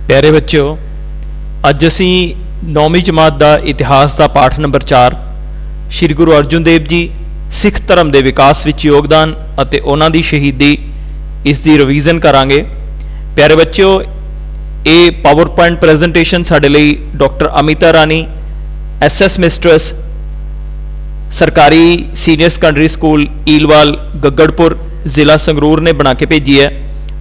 प्यारे बच्चों, अज असी 9वीं जमात का इतिहास का पाठ नंबर 4 श्री गुरु अर्जुन देव जी सिख धर्म के विकास में योगदान और उन्हों की शहीदी इसकी रिवीजन करांगे। प्यारे बच्चों, ये पावर पॉइंट प्रैजेंटेशन साडे लई डॉक्टर अमिता रानी SS मिस्ट्रस सरकारी सीनियर सैकेंडरी स्कूल ईलवाल गगड़पुर जिला संगरूर ने बना के भेजी है।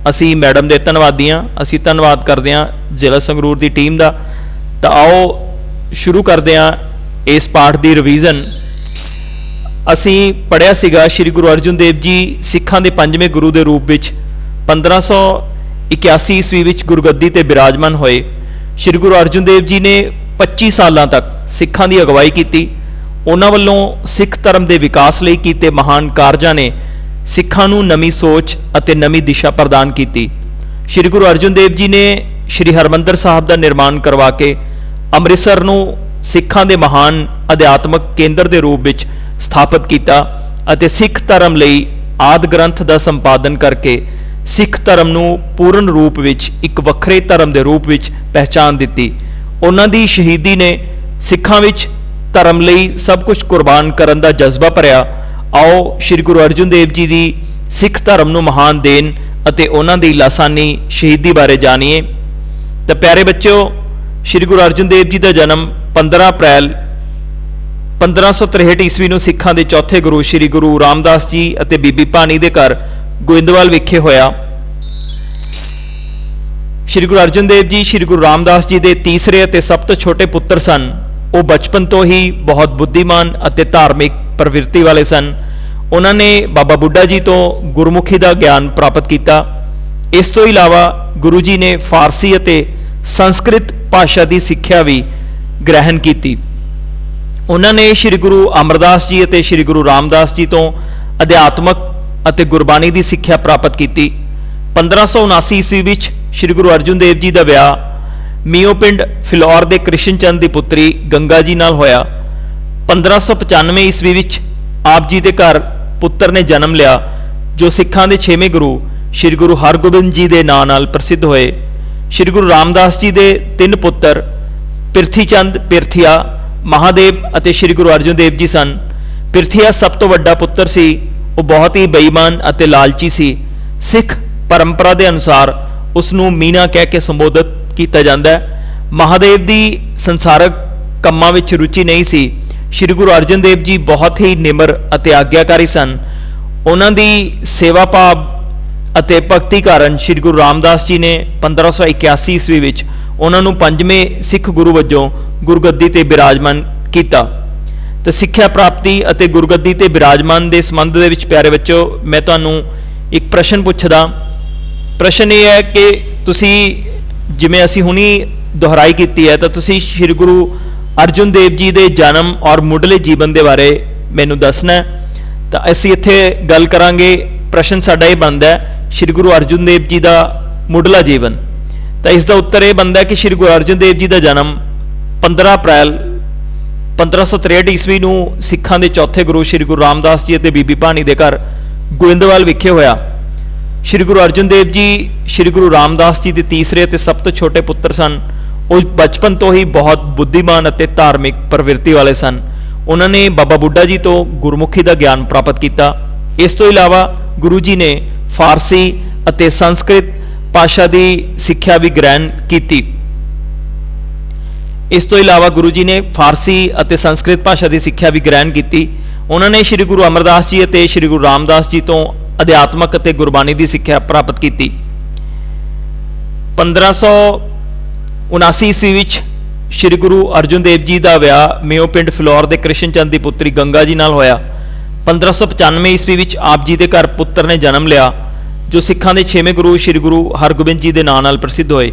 असी मैडम के धन्नवादी हाँ। असी धन्नवाद करते हैं जिला संगरूर की टीम का। तो आओ शुरू करते हैं इस पाठ की रिवीजन। असी पढ़िया सीगा श्री गुरु अर्जुन देव जी सिखां के 5वें गुरु के रूप में 1581 ईस्वी में गुरगद्दी ते विराजमान होए। श्री गुरु अर्जुन देव जी ने 25 साल तक सिखां की अगवाई की। उन्हां वल्लों सिख धर्म के विकास लई कीते महान कारजां ने सिखां नूं नवीं सोच अते नवीं दिशा प्रदान की। श्री गुरु अर्जुन देव जी ने श्री हरमंदर साहब का निर्माण करवा के अमृतसर नूं सिखां दे महान अध्यात्मक केंद्र के रूप में स्थापित किया अते सिख धर्म लई आदि ग्रंथ का संपादन करके सिख धर्म नूं पूर्ण रूप में एक वखरे धर्म के रूप में पहचान दी। उन्हां दी शहीदी ने सिखां विच धर्म लई सब कुछ कुर्बान करन दा जज्बा भरिया। आओ श्री गुरु अर्जुन देव जी की सिख धर्म नूं महान देन अते उन्हां दी लासानी शहीदी बारे जानिए। तो प्यारे बच्चों, श्री गुरु अर्जुन देव जी का जन्म 15 अप्रैल 1563 ईस्वी नूं सिखां दे चौथे गुरु श्री गुरु रामदास जी अते बीबी भानी दे घर गोइंदवाल विखे होया। श्री गुरु अर्जुन देव जी श्री गुरु रामदास जी के तीसरे अते सब तो छोटे पुत्र सन। वो बचपन तो ही बहुत बुद्धिमान अते धार्मिक प्रवृत्ति वाले सन। उन्होंने बाबा बुढ़ा जी तो गुरमुखी का ज्ञान प्राप्त किया। इस तो इलावा गुरु जी ने फारसी अते संस्कृत भाषा की सिक्ख्या भी ग्रहण की। उन्होंने श्री गुरु अमरदास जी अते श्री गुरु रामदास जी तो अध्यात्मक अते गुरबाणी की सिक्ख्या प्राप्त की। 1579 ईस्वी में श्री गुरु अर्जुन देव जी का विआह मीओ पिंड फिलौर के कृष्ण चंद की पुत्री गंगा जी नाल होया। 1595 ईस्वी में आप जी के घर पुत्र ने जन्म लिया जो सिखां दे 6वें गुरु श्री गुरु हरगोबिंद जी के नाम नाल प्रसिद्ध होए। श्री गुरु रामदास जी के 3 पुत्र पिरथीचंद पिरथिया महादेव अते श्री गुरु अर्जुन देव जी सन। पिरथिया सब तो वड्डा पुत्र सी। वो बहुत ही बेईमान अते लालची सी। सिख परंपरा के अनुसार उसनूं मीना कह के संबोधित किया जाता है। महादेव की संसारक कामां विच रुचि नहीं सी। श्री गुरु अर्जुन देव जी बहुत ही निमर अते आग्याकारी सन। उन्हां दी सेवा भाव अते भगती कारण श्री गुरु रामदास जी ने 1581 ईस्वी विच उन्हां नूं 5वें सिख गुरु वजों गुरगद्दी ते विराजमान किया। तो सिक्ख्या प्राप्ति अते गुरगद्दी ते विराजमान के संबंध दे विच प्यारे बच्चों, मैं तुहानूं एक प्रश्न पुछदा। प्रश्न ये है कि तुसी जिमें असी हुणी दोहराई की है तो तुसी श्री गुरु अर्जुन देव जी के जन्म और मुढ़ले जीवन के बारे मैनू दसना है। तो असी इत्थे गल करांगे। प्रश्न साडा ये बनता है श्री गुरु अर्जुन देव जी का मुढ़ला जीवन। तो इसका उत्तर यह बनता है कि श्री गुरु अर्जुन देव जी का जन्म 15 अप्रैल 1563 ईस्वी नूं सिखां दे चौथे गुरु श्री गुरु रामदास जी अते बीबी भानी दे घर गोइंदवाल विखे होया। श्री गुरु अर्जुन देव जी श्री गुरु रामदास जी के तीसरे अते सब तो छोटे पुत्र सन। वो बचपन तो ही बहुत बुद्धिमान अते धार्मिक प्रवृत्ति वाले सन। उन्होंने बाबा बुढ़ा जी तो गुरमुखी का ज्ञान प्राप्त किया। इस तो इलावा गुरु जी ने फारसी अते संस्कृत भाषा की सिक्ख्या भी ग्रहण की। इस तो इलावा गुरु जी ने फारसी अते संस्कृत भाषा की सिक्ख्या भी ग्रहण की। उन्होंने श्री गुरु अमरदास जी अते श्री गुरु रामदास जी तो अध्यात्मक अते गुरबाणी की सिक्ख्या प्राप्त की। 1579 ईस्वी में श्री गुरु अर्जुन देव जी का विआह मेओ पिंड फिलौर के कृष्ण चंद की पुत्री गंगा जी नाल होया। 1595 ईस्वी में आप जी के घर पुत्र ने जन्म लिया जो सिखां दे 6वें गुरु श्री गुरु हरगोबिंद जी के नाम नाल प्रसिद्ध होए।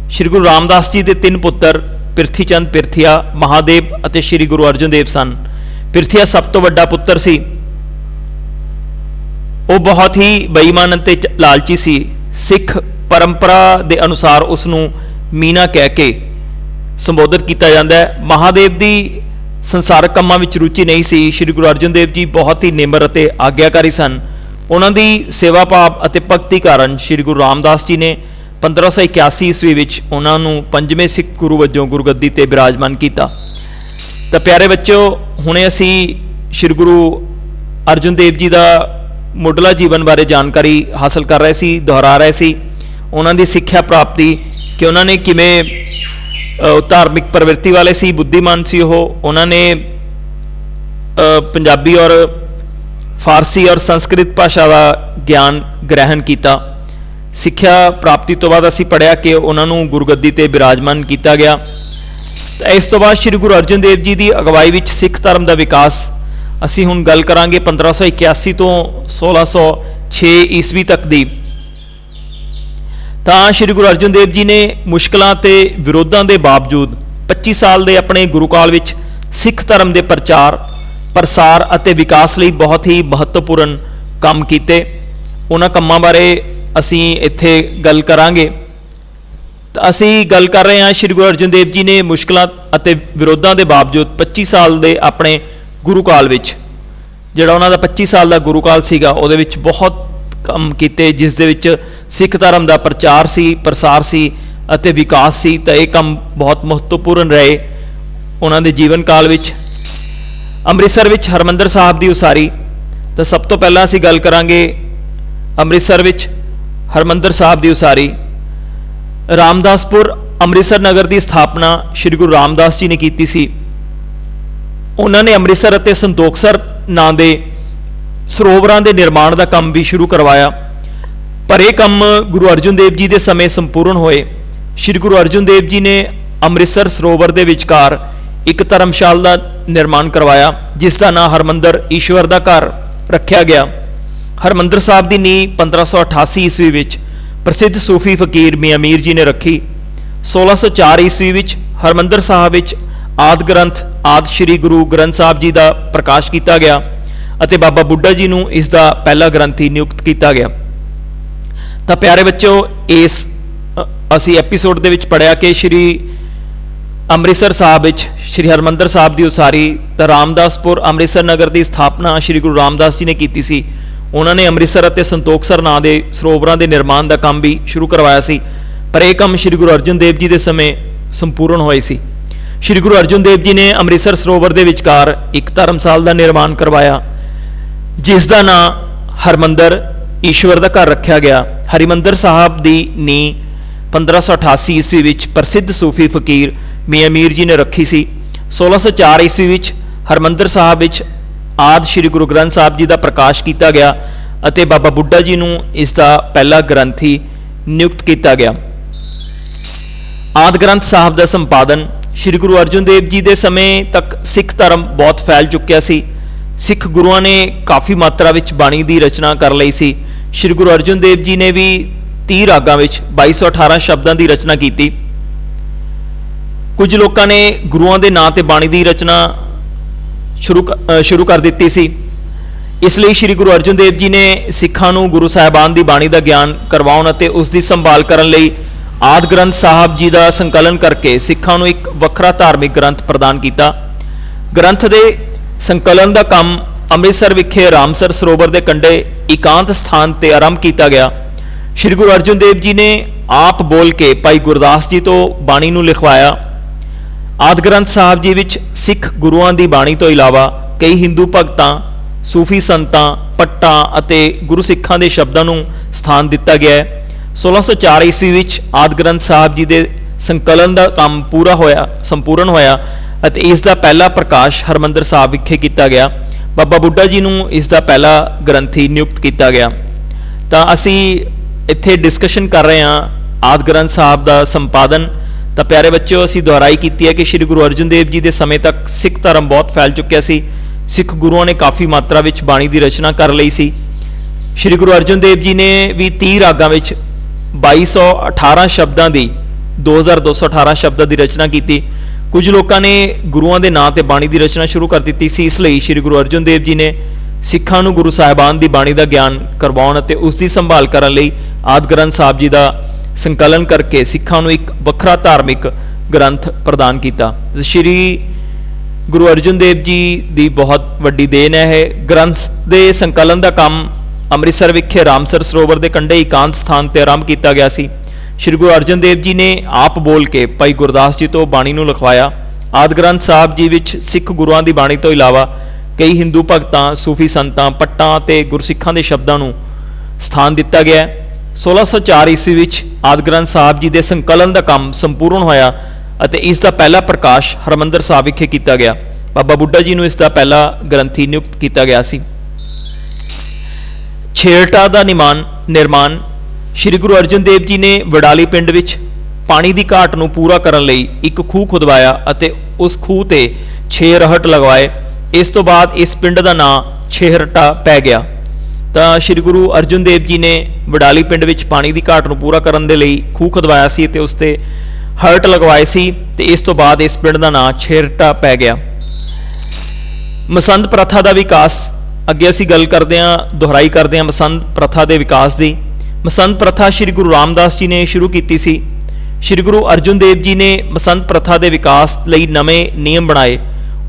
श्री गुरु रामदास जी के 3 पुत्र पिरथीचंद पिरथिया महादेव अते श्री गुरु अर्जुन देव सन। पिरथिया सब तो वड्डा पुत्र सी। वो बहुत ही बेईमान अते लालची सी। सिख परंपरा के अनुसार उसनूं मीना कह के संबोधित किया जाता है। महादेव की संसारक कामां विच रुचि नहीं सी। श्री गुरु अर्जुन देव जी बहुत ही निमर अते आग्याकारी सन। उन्हां दी सेवा भाव अते भगती कारण श्री गुरु रामदास जी ने 1581 ਈਸਵੀ ਵਿੱਚ ਉਹਨਾਂ ਨੂੰ ਪੰਜਵੇਂ ਸਿੱਖ ਗੁਰੂ ਵਜੋਂ ਗੁਰਗੱਦੀ ਤੇ ਬਿਰਾਜਮਾਨ ਕੀਤਾ। ਤਾਂ ਪਿਆਰੇ ਬੱਚਿਓ, ਹੁਣੇ ਅਸੀਂ ਸ਼੍ਰੀ ਗੁਰੂ ਅਰਜਨ ਦੇਵ ਜੀ ਦਾ ਮੁੱਢਲਾ ਜੀਵਨ ਬਾਰੇ ਜਾਣਕਾਰੀ ਹਾਸਲ ਕਰ ਰਹੇ ਸੀ, ਦੁਹਰਾ ਰਹੇ ਸੀ ਉਹਨਾਂ ਦੀ ਸਿੱਖਿਆ ਪ੍ਰਾਪਤੀ, ਕਿ ਉਹਨਾਂ ਨੇ ਕਿਵੇਂ ਧਾਰਮਿਕ ਪ੍ਰਵਿਰਤੀ ਵਾਲੇ ਸੀ, ਬੁੱਧੀਮਾਨ ਸੀ ਉਹਨਾਂ ਨੇ ਪੰਜਾਬੀ ਔਰ ਫਾਰਸੀ ਔਰ ਸੰਸਕ੍ਰਿਤ ਭਾਸ਼ਾ ਦਾ ਗਿਆਨ ਗ੍ਰਹਿਣ ਕੀਤਾ। ਸਿੱਖਿਆ ਪ੍ਰਾਪਤੀ ਤੋਂ ਬਾਅਦ ਅਸੀਂ ਪੜ੍ਹਿਆ ਕਿ ਉਹਨਾਂ ਨੂੰ ਗੁਰਗੱਦੀ ਤੇ ਬਿਰਾਜਮਾਨ ਕੀਤਾ ਗਿਆ। ਇਸ ਤੋਂ ਬਾਅਦ ਸ਼੍ਰੀ ਗੁਰੂ ਅਰਜਨ ਦੇਵ ਜੀ ਦੀ ਅਗਵਾਈ ਵਿੱਚ ਸਿੱਖ ਧਰਮ ਦਾ ਵਿਕਾਸ। ਅਸੀਂ ਹੁਣ ਗੱਲ ਕਰਾਂਗੇ 1581 ਤੋਂ 1606 ਈਸਵੀ ਤੱਕ ਦੀ। ਤਾਂ ਸ਼੍ਰੀ ਗੁਰੂ ਅਰਜਨ ਦੇਵ ਜੀ ਨੇ ਮੁਸ਼ਕਲਾਂ ਤੇ ਵਿਰੋਧਾਂ ਦੇ ਬਾਵਜੂਦ 25 ਸਾਲ ਦੇ ਆਪਣੇ ਗੁਰੂ ਕਾਲ ਵਿੱਚ ਸਿੱਖ ਧਰਮ ਦੇ ਪ੍ਰਚਾਰ, ਪ੍ਰਸਾਰ ਅਤੇ ਵਿਕਾਸ ਲਈ ਬਹੁਤ ਹੀ ਮਹੱਤਵਪੂਰਨ ਕੰਮ ਕੀਤੇ। ਉਹਨਾਂ ਕੰਮਾਂ ਬਾਰੇ ਅਸੀਂ ਇੱਥੇ ਗੱਲ ਕਰਾਂਗੇ। ਤਾਂ ਅਸੀਂ ਗੱਲ ਕਰ ਰਹੇ ਹਾਂ ਸ਼੍ਰੀ ਗੁਰੂ ਅਰਜਨ ਦੇਵ ਜੀ ਨੇ ਮੁਸ਼ਕਲਾਂ ਅਤੇ ਵਿਰੋਧਾਂ ਦੇ ਬਾਵਜੂਦ 25 ਸਾਲ ਦੇ ਆਪਣੇ ਗੁਰੂ ਕਾਲ ਵਿੱਚ, ਜਿਹੜਾ ਉਹਨਾਂ ਦਾ 25 ਸਾਲ ਦਾ ਗੁਰੂ ਕਾਲ ਸੀਗਾ, ਉਹਦੇ ਵਿੱਚ ਬਹੁਤ ਕੰਮ ਕੀਤੇ, ਜਿਸ ਦੇ ਵਿੱਚ ਸਿੱਖ ਧਰਮ ਦਾ ਪ੍ਰਚਾਰ ਸੀ, ਪ੍ਰਸਾਰ ਸੀ ਅਤੇ ਵਿਕਾਸ ਸੀ। ਤਾਂ ਇਹ ਕੰਮ ਬਹੁਤ ਮਹੱਤਵਪੂਰਨ ਰਹੇ ਉਹਨਾਂ ਦੇ ਜੀਵਨ ਕਾਲ ਵਿੱਚ। ਅੰਮ੍ਰਿਤਸਰ ਵਿੱਚ ਹਰਿਮੰਦਰ ਸਾਹਿਬ ਦੀ ਉਸਾਰੀ। ਤਾਂ ਸਭ ਤੋਂ ਪਹਿਲਾਂ ਅਸੀਂ ਗੱਲ ਕਰਾਂਗੇ ਅੰਮ੍ਰਿਤਸਰ ਵਿੱਚ ਹਰਿਮੰਦਰ ਸਾਹਿਬ ਦੀ ਉਸਾਰੀ। ਰਾਮਦਾਸਪੁਰ ਅੰਮ੍ਰਿਤਸਰ ਨਗਰ ਦੀ ਸਥਾਪਨਾ ਸ਼੍ਰੀ ਗੁਰੂ ਰਾਮਦਾਸ ਜੀ ਨੇ ਕੀਤੀ ਸੀ। ਉਹਨਾਂ ਨੇ ਅੰਮ੍ਰਿਤਸਰ ਅਤੇ ਸੰਤੋਖਸਰ ਨਾਂ ਦੇ ਸਰੋਵਰਾਂ ਦੇ ਨਿਰਮਾਣ ਦਾ ਕੰਮ ਵੀ ਸ਼ੁਰੂ ਕਰਵਾਇਆ, ਪਰ ਇਹ ਕੰਮ ਗੁਰੂ ਅਰਜਨ ਦੇਵ ਜੀ ਦੇ ਸਮੇਂ ਸੰਪੂਰਨ ਹੋਏ। ਸ਼੍ਰੀ ਗੁਰੂ ਅਰਜਨ ਦੇਵ ਜੀ ਨੇ ਅੰਮ੍ਰਿਤਸਰ ਸਰੋਵਰ ਦੇ ਵਿਚਕਾਰ ਇੱਕ ਧਰਮਸ਼ਾਲਾ ਦਾ ਨਿਰਮਾਣ ਕਰਵਾਇਆ, ਜਿਸ ਦਾ ਨਾਂ ਹਰਿਮੰਦਰ ਈਸ਼ਵਰ ਦਾ ਘਰ ਰੱਖਿਆ ਗਿਆ। ਹਰਿਮੰਦਰ ਸਾਹਿਬ ਦੀ ਨੀਂਹ 1588 ਈਸਵੀ ਵਿੱਚ ਪ੍ਰਸਿੱਧ ਸੂਫੀ ਫਕੀਰ ਮੀਆਂ ਮੀਰ ਜੀ ਨੇ ਰੱਖੀ। 1604 ਈਸਵੀ ਵਿੱਚ ਹਰਿਮੰਦਰ ਸਾਹਿਬ ਵਿੱਚ ਆਦਿ ਗ੍ਰੰਥ ਆਦਿ ਸ਼੍ਰੀ ਗੁਰੂ ਗ੍ਰੰਥ ਸਾਹਿਬ ਜੀ ਦਾ ਪ੍ਰਕਾਸ਼ ਕੀਤਾ ਗਿਆ ਅਤੇ ਬਾਬਾ ਬੁੱਢਾ ਜੀ ਨੂੰ ਇਸ ਦਾ ਪਹਿਲਾ ਗ੍ਰੰਥੀ ਨਿਯੁਕਤ ਕੀਤਾ ਗਿਆ। ਤਾਂ ਪਿਆਰੇ ਬੱਚਿਓ, ਇਸ ਅਸੀਂ ਐਪੀਸੋਡ ਦੇ ਵਿੱਚ ਪੜ੍ਹਿਆ ਕਿ ਸ਼੍ਰੀ ਅੰਮ੍ਰਿਤਸਰ ਸਾਹਿਬ ਵਿੱਚ ਸ਼੍ਰੀ ਹਰਿਮੰਦਰ ਸਾਹਿਬ ਦੀ ਉਸਾਰੀ। ਤਾਂ ਰਾਮਦਾਸਪੁਰ ਅੰਮ੍ਰਿਤਸਰ ਨਗਰ ਦੀ ਸਥਾਪਨਾ ਸ਼੍ਰੀ ਗੁਰੂ ਰਾਮਦਾਸ ਜੀ ਨੇ ਕੀਤੀ ਸੀ। ਉਹਨਾਂ ਨੇ ਅੰਮ੍ਰਿਤਸਰ ਅਤੇ ਸੰਤੋਖਸਰ ਨਾਂ ਦੇ ਸਰੋਵਰਾਂ ਦੇ ਨਿਰਮਾਣ ਦਾ ਕੰਮ ਵੀ ਸ਼ੁਰੂ ਕਰਵਾਇਆ ਸੀ, ਪਰ ਇਹ ਕੰਮ ਸ਼੍ਰੀ ਗੁਰੂ ਅਰਜਨ ਦੇਵ ਜੀ ਦੇ ਸਮੇਂ ਸੰਪੂਰਨ ਹੋਏ ਸੀ। ਸ਼੍ਰੀ ਗੁਰੂ ਅਰਜਨ ਦੇਵ ਜੀ ਨੇ ਅੰਮ੍ਰਿਤਸਰ ਸਰੋਵਰ ਦੇ ਵਿਚਕਾਰ ਇੱਕ ਧਰਮਸਾਲ ਦਾ ਨਿਰਮਾਣ ਕਰਵਾਇਆ, ਜਿਸ ਦਾ ਨਾਂ ਹਰਿਮੰਦਰ ਈਸ਼ਵਰ ਦਾ ਘਰ ਰੱਖਿਆ ਗਿਆ। ਹਰਿਮੰਦਰ ਸਾਹਿਬ ਦੀ ਨੀਂਹ 1588 ਈਸਵੀ ਵਿੱਚ ਪ੍ਰਸਿੱਧ ਸੂਫੀ ਫਕੀਰ ਮੀਆਂ ਮੀਰ ਜੀ ਨੇ ਰੱਖੀ ਸੀ। 1604 ਈਸਵੀ ਵਿੱਚ ਹਰਿਮੰਦਰ ਸਾਹਿਬ ਵਿੱਚ ਆਦਿ ਸ਼੍ਰੀ ਗੁਰੂ ਗ੍ਰੰਥ ਸਾਹਿਬ ਜੀ ਦਾ ਪ੍ਰਕਾਸ਼ ਕੀਤਾ ਗਿਆ ਅਤੇ ਬਾਬਾ ਬੁੱਢਾ ਜੀ ਨੂੰ ਇਸ ਦਾ ਪਹਿਲਾ ਗ੍ਰੰਥੀ ਨਿਯੁਕਤ ਕੀਤਾ ਗਿਆ। ਆਦਿ ਗ੍ਰੰਥ ਸਾਹਿਬ ਦਾ ਸੰਪਾਦਨ। ਸ਼੍ਰੀ ਗੁਰੂ ਅਰਜਨ ਦੇਵ ਜੀ ਦੇ ਸਮੇਂ ਤੱਕ ਸਿੱਖ ਧਰਮ ਬਹੁਤ ਫੈਲ ਚੁੱਕਿਆ ਸੀ। ਸਿੱਖ ਗੁਰੂਆਂ ਨੇ ਕਾਫੀ ਮਾਤਰਾ ਵਿੱਚ ਬਾਣੀ ਦੀ ਰਚਨਾ ਕਰ ਲਈ ਸੀ। ਸ਼੍ਰੀ ਗੁਰੂ ਅਰਜਨ ਦੇਵ ਜੀ ਨੇ ਵੀ 30 ਰਾਗਾਂ ਵਿੱਚ 2218 ਸ਼ਬਦਾਂ ਦੀ ਰਚਨਾ ਕੀਤੀ। ਕੁਝ ਲੋਕਾਂ ਨੇ ਗੁਰੂਆਂ ਦੇ ਨਾਂ ਤੇ ਬਾਣੀ ਦੀ ਰਚਨਾ ਸ਼ੁਰੂ ਕਰ ਦਿੱਤੀ ਸੀ। ਇਸ ਲਈ ਸ਼੍ਰੀ ਗੁਰੂ ਅਰਜਨ ਦੇਵ ਜੀ ਨੇ ਸਿੱਖਾਂ ਨੂੰ ਗੁਰੂ ਸਾਹਿਬਾਨ ਦੀ ਬਾਣੀ ਦਾ ਗਿਆਨ ਕਰਵਾਉਣ ਅਤੇ ਉਸ ਦੀ ਸੰਭਾਲ ਕਰਨ ਲਈ ਆਦਿ ਗ੍ਰੰਥ ਸਾਹਿਬ ਜੀ ਦਾ ਸੰਕਲਨ ਕਰਕੇ ਸਿੱਖਾਂ ਨੂੰ ਇੱਕ ਵੱਖਰਾ ਧਾਰਮਿਕ ਗ੍ਰੰਥ ਪ੍ਰਦਾਨ ਕੀਤਾ। ਗ੍ਰੰਥ ਦੇ ਸੰਕਲਨ ਦਾ ਕੰਮ ਅੰਮ੍ਰਿਤਸਰ ਵਿਖੇ ਰਾਮਸਰ ਸਰੋਵਰ ਦੇ ਕੰਢੇ ਇਕਾਂਤ ਸਥਾਨ ਤੇ ਆਰੰਭ ਕੀਤਾ ਗਿਆ। ਸ਼੍ਰੀ ਗੁਰੂ ਅਰਜਨ ਦੇਵ ਜੀ ਨੇ ਆਪ ਬੋਲ ਕੇ ਭਾਈ ਗੁਰਦਾਸ ਜੀ ਤੋਂ ਬਾਣੀ ਨੂੰ ਲਿਖਵਾਇਆ। ਆਦਿ ਗ੍ਰੰਥ ਸਾਹਿਬ ਜੀ ਵਿੱਚ ਸਿੱਖ ਗੁਰੂਆਂ ਦੀ ਬਾਣੀ ਤੋਂ ਇਲਾਵਾ ਕਈ ਹਿੰਦੂ ਭਗਤਾਂ, ਸੂਫੀ ਸੰਤਾਂ, ਪੱਟਾਂ ਅਤੇ ਗੁਰੂ ਸਿੱਖਾਂ ਦੇ ਸ਼ਬਦਾਂ ਨੂੰ ਸਥਾਨ ਦਿੱਤਾ ਗਿਆ ਹੈ। 1604 ਈਸਵੀ ਵਿੱਚ ਆਦਿ ਗ੍ਰੰਥ ਸਾਹਿਬ ਜੀ ਦੇ ਸੰਕਲਨ ਦਾ ਕੰਮ ਸੰਪੂਰਨ ਹੋਇਆ ਅਤੇ ਇਸ ਦਾ ਪਹਿਲਾ ਪ੍ਰਕਾਸ਼ ਹਰਿਮੰਦਰ ਸਾਹਿਬ ਵਿਖੇ ਕੀਤਾ ਗਿਆ। ਬਾਬਾ ਬੁੱਢਾ ਜੀ ਨੂੰ ਇਸ ਦਾ ਪਹਿਲਾ ਗ੍ਰੰਥੀ ਨਿਯੁਕਤ ਕੀਤਾ ਗਿਆ। ਤਾਂ ਅਸੀਂ ਇੱਥੇ ਡਿਸਕਸ਼ਨ ਕਰ ਰਹੇ ਹਾਂ ਆਦਿ ਗ੍ਰੰਥ ਸਾਹਿਬ ਦਾ ਸੰਪਾਦਨ। ਤਾਂ ਪਿਆਰੇ ਬੱਚਿਓ, ਅਸੀਂ ਦੁਹਰਾਈ ਕੀਤੀ ਹੈ ਕਿ ਸ਼੍ਰੀ ਗੁਰੂ ਅਰਜਨ ਦੇਵ ਜੀ ਦੇ ਸਮੇਂ ਤੱਕ ਸਿੱਖ ਧਰਮ ਬਹੁਤ ਫੈਲ ਚੁੱਕਿਆ ਸੀ। ਸਿੱਖ ਗੁਰੂਆਂ ਨੇ ਕਾਫੀ ਮਾਤਰਾ ਵਿੱਚ ਬਾਣੀ ਦੀ ਰਚਨਾ ਕਰ ਲਈ ਸੀ। ਸ਼੍ਰੀ ਗੁਰੂ ਅਰਜਨ ਦੇਵ ਜੀ ਨੇ ਵੀ 30 ਰਾਗਾਂ ਵਿੱਚ 2218 ਸ਼ਬਦਾਂ ਦੀ 2218 ਸ਼ਬਦਾਂ ਦੀ ਰਚਨਾ ਕੀਤੀ। ਕੁਝ ਲੋਕਾਂ ਨੇ ਗੁਰੂਆਂ ਦੇ ਨਾਂ ਤੇ ਬਾਣੀ ਦੀ ਰਚਨਾ ਸ਼ੁਰੂ ਕਰ ਦਿੱਤੀ ਸੀ। ਇਸ ਲਈ ਸ਼੍ਰੀ ਗੁਰੂ ਅਰਜਨ ਦੇਵ ਜੀ ਨੇ ਸਿੱਖਾਂ ਨੂੰ ਗੁਰੂ ਸਾਹਿਬਾਨ ਦੀ ਬਾਣੀ ਦਾ ਗਿਆਨ ਕਰਵਾਉਣ ਅਤੇ ਉਸ ਦੀ ਸੰਭਾਲ ਕਰਨ ਲਈ ਆਦਿ ਗ੍ਰੰਥ ਸਾਹਿਬ ਜੀ ਦਾ ਸੰਕਲਨ ਕਰਕੇ ਸਿੱਖਾਂ ਨੂੰ ਇੱਕ ਵੱਖਰਾ ਧਾਰਮਿਕ ਗ੍ਰੰਥ ਪ੍ਰਦਾਨ ਕੀਤਾ। ਸ਼੍ਰੀ ਗੁਰੂ ਅਰਜਨ ਦੇਵ ਜੀ ਦੀ ਬਹੁਤ ਵੱਡੀ ਦੇਣ ਹੈ ਇਹ। ਗ੍ਰੰਥ ਦੇ ਸੰਕਲਨ ਦਾ ਕੰਮ ਅੰਮ੍ਰਿਤਸਰ ਵਿਖੇ ਰਾਮਸਰ ਸਰੋਵਰ ਦੇ ਕੰਢੇ ਇਕਾਂਤ ਸਥਾਨ ਤੇ ਆਰੰਭ ਕੀਤਾ ਗਿਆ ਸੀ। ਸ਼੍ਰੀ ਗੁਰੂ ਅਰਜਨ ਦੇਵ ਜੀ ਨੇ ਆਪ ਬੋਲ ਕੇ ਭਾਈ ਗੁਰਦਾਸ ਜੀ ਤੋਂ ਬਾਣੀ ਨੂੰ ਲਿਖਵਾਇਆ। ਆਦਿ ਗ੍ਰੰਥ ਸਾਹਿਬ ਜੀ ਵਿੱਚ ਸਿੱਖ ਗੁਰੂਆਂ ਦੀ ਬਾਣੀ ਤੋਂ ਇਲਾਵਾ ਕਈ ਹਿੰਦੂ ਭਗਤਾਂ, ਸੂਫੀ ਸੰਤਾਂ, ਪੱਟਾਂ ਅਤੇ ਗੁਰਸਿੱਖਾਂ ਦੇ ਸ਼ਬਦਾਂ ਨੂੰ ਸਥਾਨ ਦਿੱਤਾ ਗਿਆ। 1604 ਈਸਵੀ ਵਿੱਚ ਆਦਿ ਗ੍ਰੰਥ ਸਾਹਿਬ ਜੀ ਦੇ ਸੰਕਲਨ ਦਾ ਕੰਮ ਸੰਪੂਰਨ ਹੋਇਆ ਅਤੇ ਇਸ ਦਾ ਪਹਿਲਾ ਪ੍ਰਕਾਸ਼ ਹਰਿਮੰਦਰ ਸਾਹਿਬ ਵਿਖੇ ਕੀਤਾ ਗਿਆ। ਬਾਬਾ ਬੁੱਢਾ ਜੀ ਨੂੰ ਇਸ ਦਾ ਪਹਿਲਾ ਗ੍ਰੰਥੀ ਨਿਯੁਕਤ ਕੀਤਾ ਗਿਆ ਸੀ। ਛੇਹਰਟਾ ਦਾ ਨਿਰਮਾਣ ਸ਼੍ਰੀ ਗੁਰੂ ਅਰਜਨ ਦੇਵ ਜੀ ਨੇ ਵਡਾਲੀ ਪਿੰਡ ਵਿੱਚ ਪਾਣੀ ਦੀ ਘਾਟ ਨੂੰ ਪੂਰਾ ਕਰਨ ਲਈ ਇੱਕ ਖੂਹ ਖੁਦਵਾਇਆ ਅਤੇ ਉਸ ਖੂਹ ਤੇ 6 ਰਹਟ ਲਗਵਾਏ। ਇਸ ਤੋਂ ਬਾਅਦ ਇਸ ਪਿੰਡ ਦਾ ਨਾਂ ਛੇਹਰਟਾ ਪੈ ਗਿਆ। ਤਾਂ ਸ਼੍ਰੀ ਗੁਰੂ ਅਰਜਨ ਦੇਵ ਜੀ ਨੇ ਵਡਾਲੀ ਪਿੰਡ ਵਿੱਚ ਪਾਣੀ ਦੀ ਘਾਟ ਨੂੰ ਪੂਰਾ ਕਰਨ ਦੇ ਲਈ ਖੂਹ ਖੁਦਵਾਇਆ ਸੀ ਅਤੇ ਉਸ ਤੇ ਹਰਟ ਲਗਵਾਏ ਸੀ ਤੇ ਇਸ ਤੋਂ ਬਾਅਦ ਇਸ ਪਿੰਡ ਦਾ ਨਾਂ ਛੇਹਰਟਾ ਪੈ ਗਿਆ। ਮਸੰਦ ਪ੍ਰਥਾ ਦਾ ਵਿਕਾਸ, ਅੱਗੇ ਅਸੀਂ ਗੱਲ ਕਰਦੇ ਹਾਂ, ਦੁਹਰਾਈ ਕਰਦੇ ਹਾਂ ਮਸੰਦ ਪ੍ਰਥਾ ਦੇ ਵਿਕਾਸ ਦੀ। ਮਸੰਦ ਪ੍ਰਥਾ ਸ਼੍ਰੀ ਗੁਰੂ ਰਾਮਦਾਸ ਜੀ ਨੇ ਸ਼ੁਰੂ ਕੀਤੀ ਸੀ। ਸ਼੍ਰੀ ਗੁਰੂ ਅਰਜਨ ਦੇਵ ਜੀ ਨੇ ਮਸੰਦ ਪ੍ਰਥਾ ਦੇ ਵਿਕਾਸ ਲਈ ਨਵੇਂ ਨਿਯਮ ਬਣਾਏ।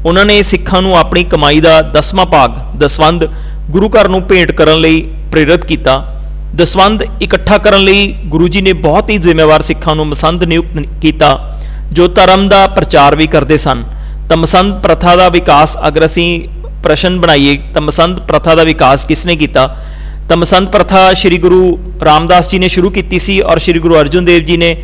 ਉਹਨਾਂ ਨੇ ਸਿੱਖਾਂ ਨੂੰ ਆਪਣੀ ਕਮਾਈ ਦਾ 10ਵਾਂ ਭਾਗ ਦਸਵੰਧ ਗੁਰੂ ਘਰ ਨੂੰ ਭੇਂਟ ਕਰਨ ਲਈ ਪ੍ਰੇਰਿਤ ਕੀਤਾ। ਦਸਵੰਧ ਇਕੱਠਾ ਕਰਨ ਲਈ ਗੁਰੂ ਜੀ ਨੇ ਬਹੁਤ ਹੀ ਜ਼ਿੰਮੇਵਾਰ ਸਿੱਖਾਂ ਨੂੰ ਮਸੰਦ ਨਿਯੁਕਤ ਕੀਤਾ ਜੋ ਧਰਮ ਦਾ ਪ੍ਰਚਾਰ ਵੀ ਕਰਦੇ ਸਨ। ਤਾਂ ਮਸੰਦ ਪ੍ਰਥਾ ਦਾ ਵਿਕਾਸ ਅਗਰ ਅਸੀਂ ਪ੍ਰਸ਼ਨ ਬਣਾਈਏ ਤਾਂ ਮਸੰਦ ਪ੍ਰਥਾ ਦਾ ਵਿਕਾਸ ਕਿਸ ਨੇ ਕੀਤਾ? ਤਾਂ ਮਸੰਦ ਪ੍ਰਥਾ ਸ਼੍ਰੀ ਗੁਰੂ ਰਾਮਦਾਸ ਜੀ ਨੇ ਸ਼ੁਰੂ ਕੀਤੀ ਸੀ ਔਰ ਸ਼੍ਰੀ ਗੁਰੂ ਅਰਜਨ ਦੇਵ ਜੀ ਨੇ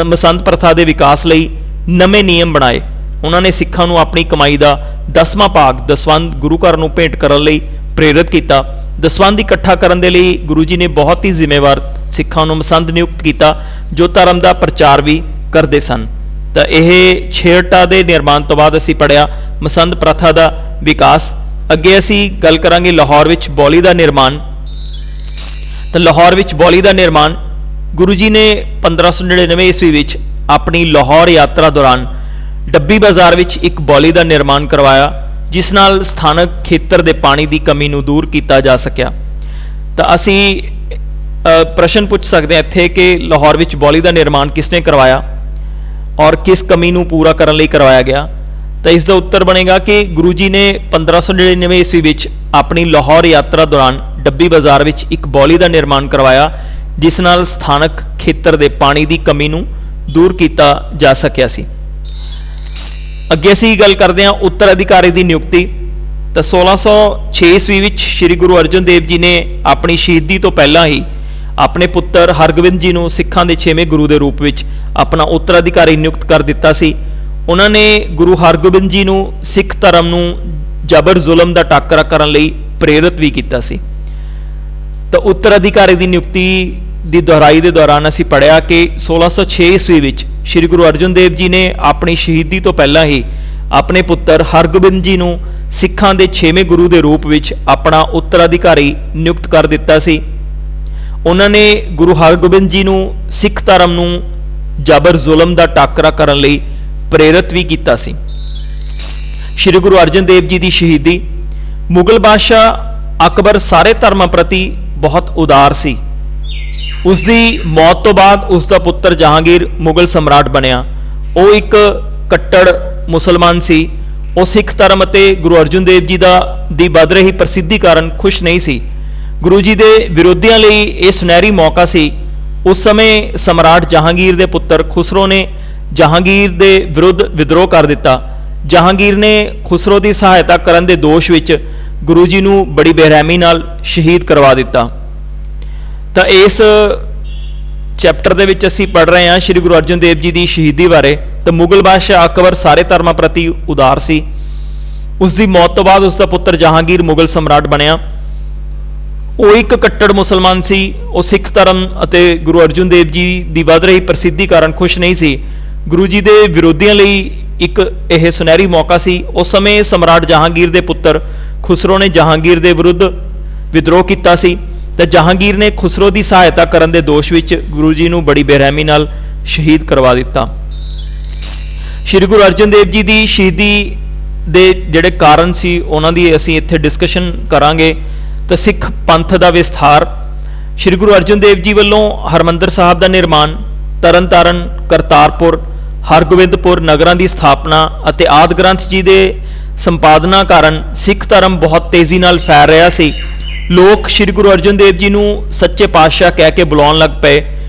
ਮਸੰਦ ਪ੍ਰਥਾ ਦੇ ਵਿਕਾਸ ਲਈ ਨਵੇਂ ਨਿਯਮ ਬਣਾਏ। ਉਹਨਾਂ ਨੇ ਸਿੱਖਾਂ ਨੂੰ ਆਪਣੀ ਕਮਾਈ ਦਾ 10ਵਾਂ ਭਾਗ ਦਸਵੰਧ ਗੁਰੂ ਘਰ ਨੂੰ ਭੇਂਟ ਕਰਨ ਲਈ ਪ੍ਰੇਰਿਤ ਕੀਤਾ। ਦਸਵੰਧ ਇਕੱਠਾ ਕਰਨ ਦੇ ਲਈ ਗੁਰੂ ਜੀ ਨੇ ਬਹੁਤ ਹੀ ਜ਼ਿੰਮੇਵਾਰ ਸਿੱਖਾਂ ਨੂੰ ਮਸੰਦ ਨਿਯੁਕਤ ਕੀਤਾ ਜੋ ਧਰਮ ਦਾ ਪ੍ਰਚਾਰ ਵੀ ਕਰਦੇ ਸਨ। ਤਾਂ ਇਹ ਛੇਹਰਟਾ ਦੇ ਨਿਰਮਾਣ ਤੋਂ ਬਾਅਦ ਅਸੀਂ ਪੜ੍ਹਿਆ ਮਸੰਦ ਪ੍ਰਥਾ ਦਾ ਵਿਕਾਸ। ਅੱਗੇ ਅਸੀਂ ਗੱਲ ਕਰਾਂਗੇ ਲਾਹੌਰ ਵਿੱਚ ਬੌਲੀ ਦਾ ਨਿਰਮਾਣ। ਤਾਂ ਲਾਹੌਰ ਵਿੱਚ ਬੌਲੀ ਦਾ ਨਿਰਮਾਣ ਗੁਰੂ ਜੀ ਨੇ 1599 ਈਸਵੀ ਵਿੱਚ ਆਪਣੀ ਲਾਹੌਰ ਯਾਤਰਾ ਦੌਰਾਨ ਡੱਬੀ ਬਾਜ਼ਾਰ ਵਿੱਚ ਇੱਕ ਬੌਲੀ ਦਾ ਨਿਰਮਾਣ ਕਰਵਾਇਆ ਜਿਸ ਨਾਲ ਸਥਾਨਕ ਖੇਤਰ ਦੇ ਪਾਣੀ ਦੀ ਕਮੀ ਨੂੰ ਦੂਰ ਕੀਤਾ ਜਾ ਸਕਿਆ। ਤਾਂ ਅਸੀਂ ਪ੍ਰਸ਼ਨ ਪੁੱਛ ਸਕਦੇ ਹਾਂ ਇੱਥੇ ਕਿ ਲਾਹੌਰ ਵਿੱਚ ਬੌਲੀ ਦਾ ਨਿਰਮਾਣ ਕਿਸ ਨੇ ਕਰਵਾਇਆ ਔਰ ਕਿਸ ਕਮੀ ਨੂੰ ਪੂਰਾ ਕਰਨ ਲਈ ਕਰਵਾਇਆ ਗਿਆ? ਤਾਂ ਇਸ ਦਾ ਉੱਤਰ ਬਣੇਗਾ ਕਿ ਗੁਰੂ ਜੀ ਨੇ 1599 ਈਸਵੀ ਵਿੱਚ ਆਪਣੀ ਲਾਹੌਰ ਯਾਤਰਾ ਦੌਰਾਨ ਡੱਬੀ ਬਾਜ਼ਾਰ ਵਿੱਚ ਇੱਕ ਬੌਲੀ ਦਾ ਨਿਰਮਾਣ ਕਰਵਾਇਆ ਜਿਸ ਨਾਲ ਸਥਾਨਕ ਖੇਤਰ ਦੇ ਪਾਣੀ ਦੀ ਕਮੀ ਨੂੰ ਦੂਰ ਕੀਤਾ ਜਾ ਸਕਿਆ ਸੀ। ਅੱਗੇ ਅਸੀਂ ਗੱਲ ਕਰਦੇ ਹਾਂ ਉੱਤਰਾਧਿਕਾਰੀ ਦੀ ਨਿਯੁਕਤੀ। ਤਾਂ 1606 ਈਸਵੀ ਵਿੱਚ ਸ਼੍ਰੀ ਗੁਰੂ ਅਰਜਨ ਦੇਵ ਜੀ ਨੇ ਆਪਣੀ ਸ਼ਹੀਦੀ ਤੋਂ ਪਹਿਲਾਂ ਹੀ ਆਪਣੇ ਪੁੱਤਰ ਹਰਗੋਬਿੰਦ ਜੀ ਨੂੰ ਸਿੱਖਾਂ ਦੇ 6ਵੇਂ ਗੁਰੂ ਦੇ ਰੂਪ ਵਿੱਚ ਆਪਣਾ ਉੱਤਰਾਧਿਕਾਰੀ ਨਿਯੁਕਤ ਕਰ ਦਿੱਤਾ ਸੀ। ਉਹਨਾਂ ਨੇ ਗੁਰੂ ਹਰਗੋਬਿੰਦ ਜੀ ਨੂੰ ਸਿੱਖ ਧਰਮ ਨੂੰ ਜ਼ਬਰ ਜ਼ੁਲਮ ਦਾ ਟਾਕਰਾ ਕਰਨ ਲਈ ਪ੍ਰੇਰਿਤ ਵੀ ਕੀਤਾ ਸੀ। ਤਾਂ ਉੱਤਰਾਧਿਕਾਰੀ ਦੀ ਨਿਯੁਕਤੀ ਦੀ ਦੁਹਰਾਈ ਦੇ ਦੌਰਾਨ ਅਸੀਂ ਪੜ੍ਹਿਆ ਕਿ 1606 ਈਸਵੀ ਵਿੱਚ ਸ਼੍ਰੀ ਗੁਰੂ ਅਰਜਨ ਦੇਵ ਜੀ ਨੇ ਆਪਣੀ ਸ਼ਹੀਦੀ ਤੋਂ ਪਹਿਲਾਂ ਹੀ ਆਪਣੇ ਪੁੱਤਰ ਹਰਗੋਬਿੰਦ ਜੀ ਨੂੰ ਸਿੱਖਾਂ ਦੇ 6ਵੇਂ ਗੁਰੂ ਦੇ ਰੂਪ ਵਿੱਚ ਆਪਣਾ ਉੱਤਰਾਧਿਕਾਰੀ ਨਿਯੁਕਤ ਕਰ ਦਿੱਤਾ ਸੀ। ਉਹਨਾਂ ਨੇ ਗੁਰੂ ਹਰਗੋਬਿੰਦ ਜੀ ਨੂੰ ਸਿੱਖ ਧਰਮ ਨੂੰ ਜ਼ਬਰ ਜ਼ੁਲਮ ਦਾ ਟਾਕਰਾ ਕਰਨ ਲਈ ਪ੍ਰੇਰਿਤ ਵੀ ਕੀਤਾ ਸੀ। ਸ਼੍ਰੀ ਗੁਰੂ ਅਰਜਨ ਦੇਵ ਜੀ ਦੀ ਸ਼ਹੀਦੀ। ਮੁਗਲ ਬਾਦਸ਼ਾਹ ਅਕਬਰ ਸਾਰੇ ਧਰਮਾਂ ਪ੍ਰਤੀ ਬਹੁਤ ਉਦਾਰ ਸੀ। ਉਸ ਦੀ ਮੌਤ ਤੋਂ ਬਾਅਦ ਉਸ ਦਾ ਪੁੱਤਰ ਜਹਾਂਗੀਰ ਮੁਗਲ ਸਮਰਾਟ ਬਣਿਆ। ਉਹ ਇੱਕ ਕੱਟੜ ਮੁਸਲਮਾਨ ਸੀ। ਉਹ ਸਿੱਖ ਧਰਮ ਅਤੇ ਗੁਰੂ ਅਰਜਨ ਦੇਵ ਜੀ ਦੀ ਵੱਧ ਰਹੀ ਪ੍ਰਸਿੱਧੀ ਕਾਰਨ ਖੁਸ਼ ਨਹੀਂ ਸੀ। ਗੁਰੂ ਜੀ ਦੇ ਵਿਰੋਧੀਆਂ ਲਈ ਇਹ ਸੁਨਹਿਰੀ ਮੌਕਾ ਸੀ। ਉਸ ਸਮੇਂ ਸਮਰਾਟ ਜਹਾਂਗੀਰ ਦੇ ਪੁੱਤਰ ਖੁਸਰੋ ਨੇ ਜਹਾਂਗੀਰ ਦੇ ਵਿਰੁੱਧ ਵਿਦਰੋਹ ਕਰ ਦਿੱਤਾ। ਜਹਾਂਗੀਰ ਨੇ ਖੁਸਰੋ ਦੀ ਸਹਾਇਤਾ ਕਰਨ ਦੇ ਦੋਸ਼ ਵਿੱਚ ਗੁਰੂ ਜੀ ਨੂੰ ਬੜੀ ਬੇਰਹਿਮੀ ਨਾਲ ਸ਼ਹੀਦ ਕਰਵਾ ਦਿੱਤਾ। ਤਾਂ ਇਸ ਚੈਪਟਰ ਦੇ ਵਿੱਚ ਅਸੀਂ ਪੜ੍ਹ ਰਹੇ ਹਾਂ ਸ਼੍ਰੀ ਗੁਰੂ ਅਰਜਨ ਦੇਵ ਜੀ ਦੀ ਸ਼ਹੀਦੀ ਬਾਰੇ। ਤਾਂ ਮੁਗਲ ਬਾਦਸ਼ਾਹ ਅਕਬਰ ਸਾਰੇ ਧਰਮਾਂ ਪ੍ਰਤੀ ਉਦਾਰ ਸੀ। ਉਸ ਦੀ ਮੌਤ ਤੋਂ ਬਾਅਦ ਉਸ ਦਾ ਪੁੱਤਰ ਜਹਾਂਗੀਰ ਮੁਗਲ ਸਮਰਾਟ ਬਣਿਆ। ਉਹ ਇੱਕ ਕੱਟੜ ਮੁਸਲਮਾਨ ਸੀ। ਉਹ ਸਿੱਖ ਧਰਮ ਅਤੇ ਗੁਰੂ ਅਰਜਨ ਦੇਵ ਜੀ ਦੀ ਵੱਧ ਰਹੀ ਪ੍ਰਸਿੱਧੀ ਕਾਰਨ ਖੁਸ਼ ਨਹੀਂ ਸੀ। ਗੁਰੂ ਜੀ ਦੇ ਵਿਰੋਧੀਆਂ ਲਈ ਇੱਕ ਇਹ ਸੁਨਹਿਰੀ ਮੌਕਾ ਸੀ। ਉਸ ਸਮੇਂ ਸਮਰਾਟ ਜਹਾਂਗੀਰ ਦੇ ਪੁੱਤਰ ਖੁਸਰੋ ਨੇ ਜਹਾਂਗੀਰ ਦੇ ਵਿਰੁੱਧ ਵਿਦਰੋਹ ਕੀਤਾ ਸੀ। ਤਾਂ ਜਹਾਂਗੀਰ ਨੇ ਖੁਸਰੋ ਦੀ ਸਹਾਇਤਾ ਕਰਨ ਦੇ ਦੋਸ਼ ਵਿੱਚ ਗੁਰੂ ਜੀ ਨੂੰ ਬੜੀ ਬੇਰਹਿਮੀ ਨਾਲ ਸ਼ਹੀਦ ਕਰਵਾ ਦਿੱਤਾ। ਸ਼੍ਰੀ ਗੁਰੂ ਅਰਜਨ ਦੇਵ ਜੀ ਦੀ ਸ਼ਹੀਦੀ ਦੇ ਜਿਹੜੇ ਕਾਰਨ ਸੀ ਉਹਨਾਂ ਦੀ ਅਸੀਂ ਇੱਥੇ ਡਿਸਕਸ਼ਨ ਕਰਾਂਗੇ। ਤਾਂ ਸਿੱਖ ਪੰਥ ਦਾ ਵਿਸਥਾਰ। ਸ਼੍ਰੀ ਗੁਰੂ ਅਰਜਨ ਦੇਵ ਜੀ ਵੱਲੋਂ ਹਰਿਮੰਦਰ ਸਾਹਿਬ ਦਾ ਨਿਰਮਾਣ, ਤਰਨਤਾਰਨ, ਕਰਤਾਰਪੁਰ, ਹਰਗੋਬਿੰਦਪੁਰ ਨਗਰਾਂ ਦੀ ਸਥਾਪਨਾ ਅਤੇ ਆਦਿ ਗ੍ਰੰਥ ਜੀ ਦੇ ਸੰਪਾਦਨਾ ਕਾਰਨ ਸਿੱਖ ਧਰਮ ਬਹੁਤ ਤੇਜ਼ੀ ਨਾਲ ਫੈਲ ਰਿਹਾ ਸੀ। ਲੋਕ ਸ਼੍ਰੀ ਗੁਰੂ ਅਰਜਨ ਦੇਵ ਜੀ ਨੂੰ ਸੱਚੇ ਪਾਤਸ਼ਾਹ ਕਹਿ ਕੇ ਬੁਲਾਉਣ ਲੱਗ ਪਏ।